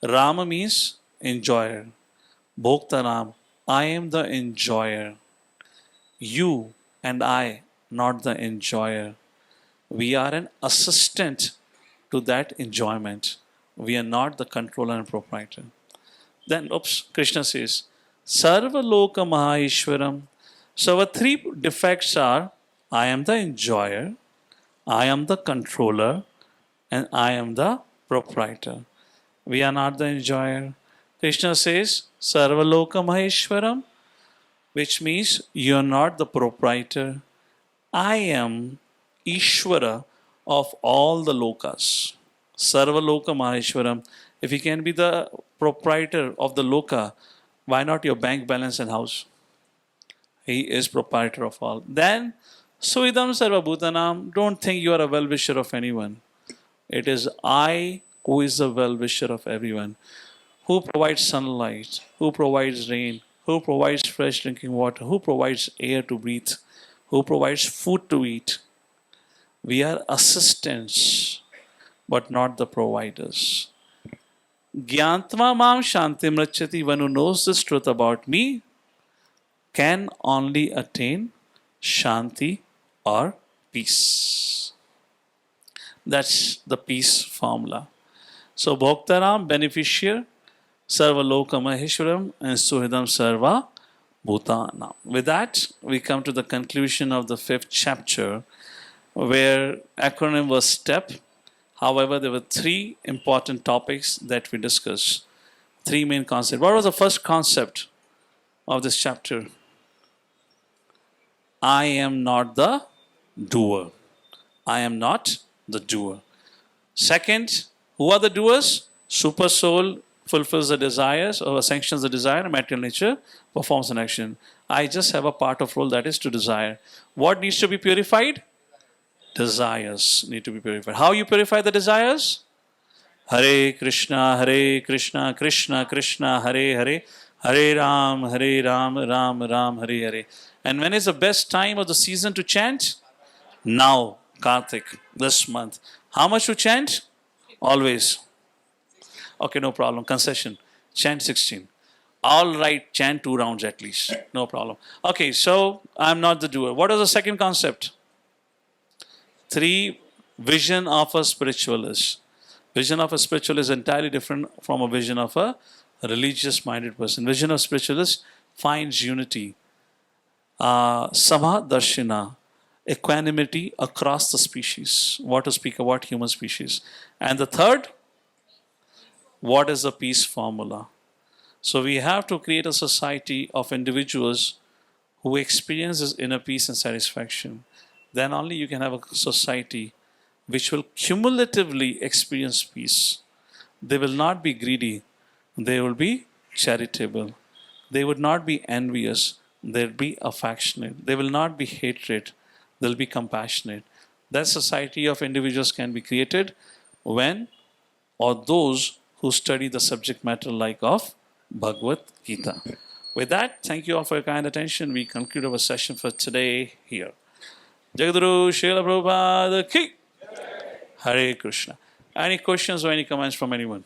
Rama means enjoyer. Bhoktaram, I am the enjoyer. You and I, not the enjoyer. We are an assistant to that enjoyment. We are not the controller and proprietor. Then, Krishna says, Sarva Loka Maheshwaram. So our three defects are, I am the enjoyer, I am the controller, and I am the proprietor. We are not the enjoyer. Krishna says, Sarva Loka Maheshwaram, which means you are not the proprietor. I am Ishvara of all the lokas. Sarva Loka Maheshwaram. If you can be the proprietor of the loka, why not your bank balance and house? He is proprietor of all. Then, Suidam Sarva Bhutanam, don't think you are a well-wisher of anyone. It is I who is the well-wisher of everyone. Who provides sunlight, who provides rain, who provides fresh drinking water, who provides air to breathe, who provides food to eat. We are assistants, but not the providers. Gyantma mam shantim rachati, one who knows this truth about me can only attain shanti or peace. That's the peace formula. So Bhoktaram, beneficiary, Sarva Loka Maheshwaram, and Suhridam Sarva Bhutanam. With that, we come to the conclusion of the 5th chapter, where acronym was STEP. However, there were 3 important topics that we discussed. 3 main concepts. What was the first concept of this chapter? I am not the doer. I am not the doer. Second, who are the doers? Super soul fulfills the desires or sanctions the desire, and material nature performs an action. I just have a part of role, that is to desire. What needs to be purified? Desires need to be purified. How you purify the desires? Hare Krishna, Krishna Krishna, Hare Hare, Hare Ram, Ram Ram, Hare Hare. And when is the best time of the season to chant? Now, Kartik, this month. How much to chant? Always. Okay, no problem. Concession. Chant 16. All right, chant 2 rounds at least. No problem. Okay, so I'm not the doer. What is the second concept? 3. Vision of a spiritualist. Vision of a spiritualist is entirely different from a vision of a religious-minded person. Vision of spiritualist finds unity, Sabha Darshina, equanimity across the species. What to speak about human species. And the third, what is the peace formula? So we have to create a society of individuals who experiences inner peace and satisfaction. Then only you can have a society which will cumulatively experience peace. They will not be greedy. They will be charitable. They would not be envious. They'll be affectionate. They will not be hatred. They'll be compassionate. That society of individuals can be created when or those who study the subject matter like of Bhagavad Gita. With that, thank you all for your kind attention. We conclude our session for today here. Jagadguru Srila Prabhupada Ki Hare Krishna. Any questions or any comments from anyone?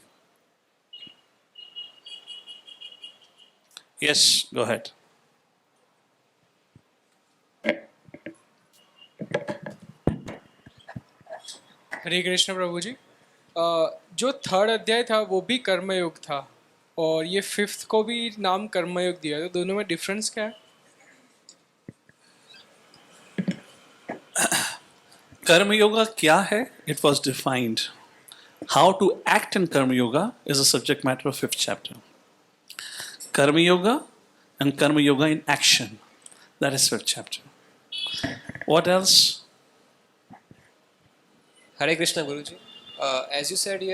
Yes, go ahead. हरे कृष्ण प्रभु जी। जो third अध्याय था वो भी कर्मयोग था और ये fifth को भी नाम कर्मयोग दिया, तो दोनों में डिफरेंस क्या है? Karma Yoga क्या है? It was defined. How to act in Karma Yoga is the subject matter of 5th chapter. Karma Yoga and Karma Yoga in action. That is 5th chapter. What else? Hare Krishna Guruji. As you said, we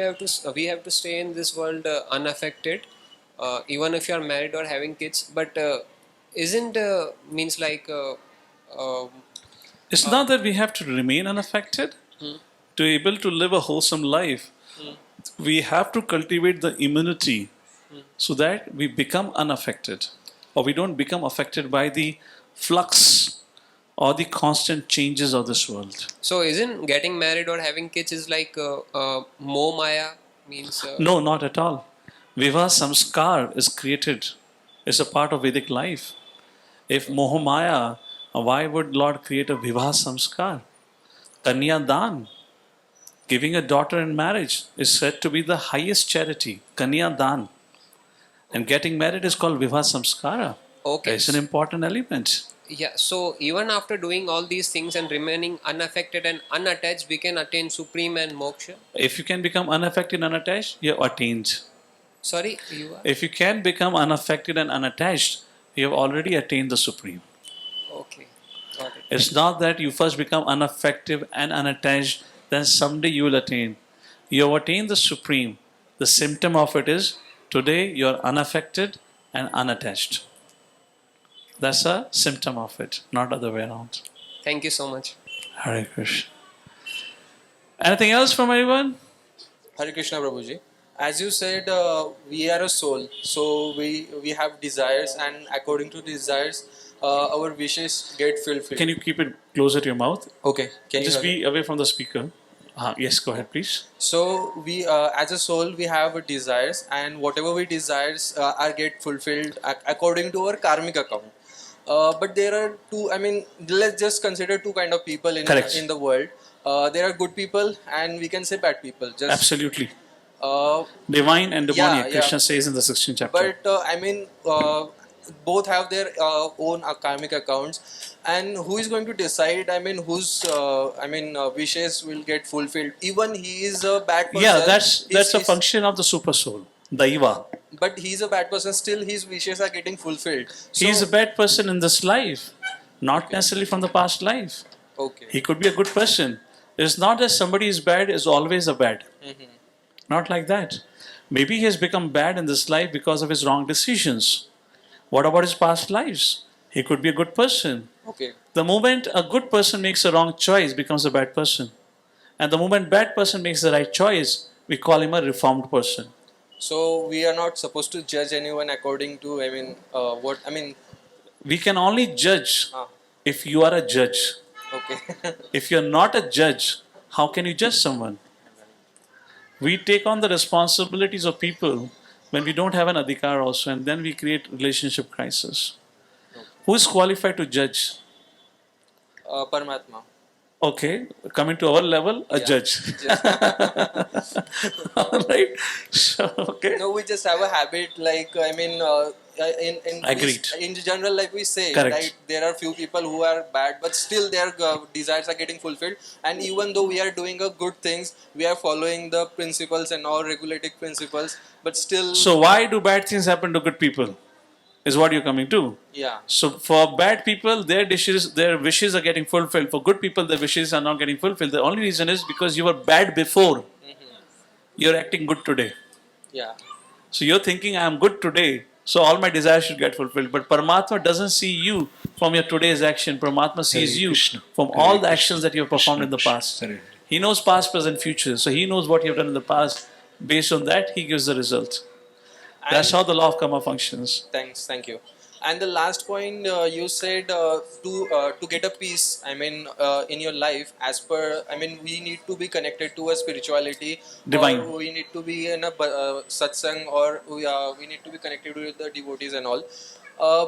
have to stay in this world unaffected, even if you are married or having kids. But isn't means like It's not that we have to remain unaffected. To be able to live a wholesome life, we have to cultivate the immunity so that we become unaffected, or we don't become affected by the flux or the constant changes of this world. So isn't getting married or having kids is like Moh Maya means? No, not at all. Vivaha samskar is created. It's a part of Vedic life. If Moh Maya, why would Lord create a Vivaha samskar? Kanya Dan, giving a daughter in marriage, is said to be the highest charity. Kanya Dan. And getting married is called Vivaha samskara. Okay. It's an important element. Yeah, so even after doing all these things and remaining unaffected and unattached, we can attain supreme and moksha? If you can become unaffected and unattached, you have attained. Sorry, you are? If you can become unaffected and unattached, you have already attained the supreme. Okay, got it. It's not that you first become unaffected and unattached, then someday you will attain. You have attained the supreme. The symptom of it is today you are unaffected and unattached. That's a symptom of it, not other way around. Thank you so much. Hare Krishna. Anything else from anyone? Hare Krishna Prabhuji. As you said, we are a soul, so we have desires, and according to desires, our wishes get fulfilled. Can you keep it closer to your mouth? Okay. Can Just you be away from the speaker. Yes, go ahead, please. So we, as a soul, we have desires, and whatever we desires are get fulfilled according to our karmic account. But there are two. I mean, let's just consider two kind of people in the world. There are good people, and we can say bad people. Just Absolutely. Divine and demonic, Krishna says in the 16th chapter. But I mean, both have their own karmic accounts, and who is going to decide? I mean, whose wishes will get fulfilled? Even he is a bad person. Yeah, that's a function of the super soul, Daiva. But he's a bad person. Still, his wishes are getting fulfilled. So, He's a bad person in this life, not necessarily from the past life. okay. He could be a good person. It's not that somebody is bad is always a bad. Not like that. Maybe he has become bad in this life because of his wrong decisions. What about his past lives? He could be a good person. Okay. The moment a good person makes a wrong choice, becomes a bad person. And the moment bad person makes the right choice, we call him a reformed person. So we are not supposed to judge anyone according to, We can only judge Ah, if you are a judge. okay. If you're not a judge, how can you judge someone? We take on the responsibilities of people when we don't have an adhikar also, and then we create relationship crisis. Who is qualified to judge? Paramatma. Okay, coming to our level, a Yeah. judge. Alright? So, okay. No, we just have a habit, Agreed. in general, like we say, Correct. right? There are few people who are bad, but still their desires are getting fulfilled. And even though we are doing a good things, we are following the principles and all regulating principles, but still, So why do bad things happen to good people? Is what you're coming to. yeah, So for bad people, their wishes are getting fulfilled. For good people, their wishes are not getting fulfilled. The only reason is because you were bad before. You're acting good today. yeah, So you're thinking, I am good today, so all my desires should get fulfilled. But Paramatma doesn't see you from your today's action. Paramatma sees Hare you Krishna. from Hare all the Krishna. actions that you have performed in the past. Hare. He knows past, present, future. So he knows what you have done in the past. Based on that, he gives the result. That's how the law of karma functions. thank you. And the last point, you said to get a peace. In your life, as per, we need to be connected to a spirituality, Divine. or we need to be in a satsang, or we need to be connected with the devotees and all.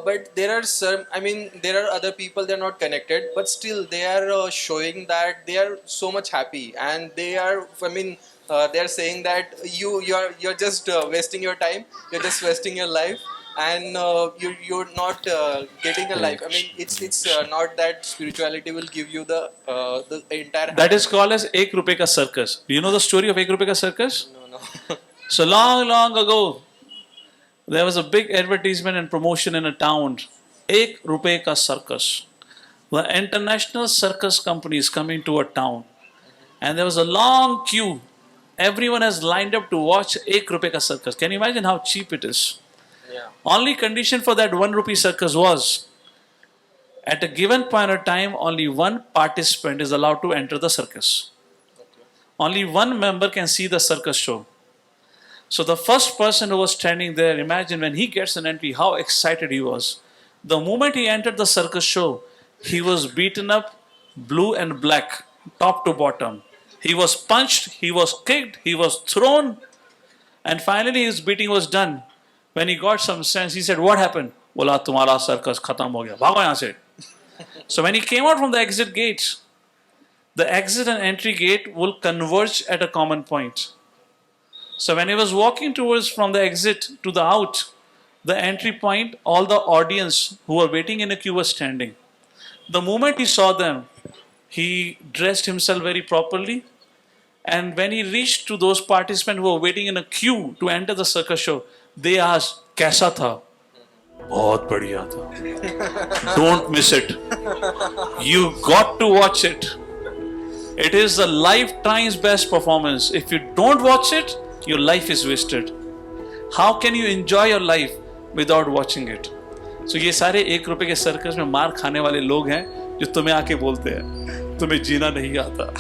But there are some, there are other people, they're not connected, but still they are showing that they are so much happy, and they are, they are saying that you're just wasting your time, you're just wasting your life, and you're not getting a life. It's not that spirituality will give you the entire. That is called as Ek Rupe Ka Circus. Do you know the story of Ek Rupe Ka Circus? No. So long ago, there was a big advertisement and promotion in a town. Ek Rupe Ka Circus. The international circus company is coming to a town. And there was a long queue. Everyone has lined up to watch Ek Rupe Ka Circus. Can you imagine how cheap it is? Yeah. Only condition for that 1 rupee circus was, at a given point of time, only one participant is allowed to enter the circus. Only one member can see the circus show. So the first person who was standing there, imagine when he gets an entry, how excited he was. The moment he entered the circus show, he was beaten up blue and black, top to bottom. He was punched, he was kicked, he was thrown, and finally his beating was done. When he got some sense, he said, what happened? Bola, tumhara circus khatam ho gaya. Bhago yahan se. So when he came out from the exit gates, the exit and entry gate will converge at a common point. So when he was walking towards from the exit to the out, the entry point, all the audience who were waiting in a queue were standing. The moment he saw them, he dressed himself very properly. And when he reached to those participants who were waiting in a queue to enter the circus show, they asked, "Kaisa tha?" "Bahut badhiya tha." Don't miss it. You got to watch it. It is a lifetime's best performance. If you don't watch it, your life is wasted. How can you enjoy your life without watching it? So ये सारे 1 रुपए के circus में मार खाने वाले लोग हैं जो तुम्हें आके बोलते हैं तुम्हें जीना नहीं आता.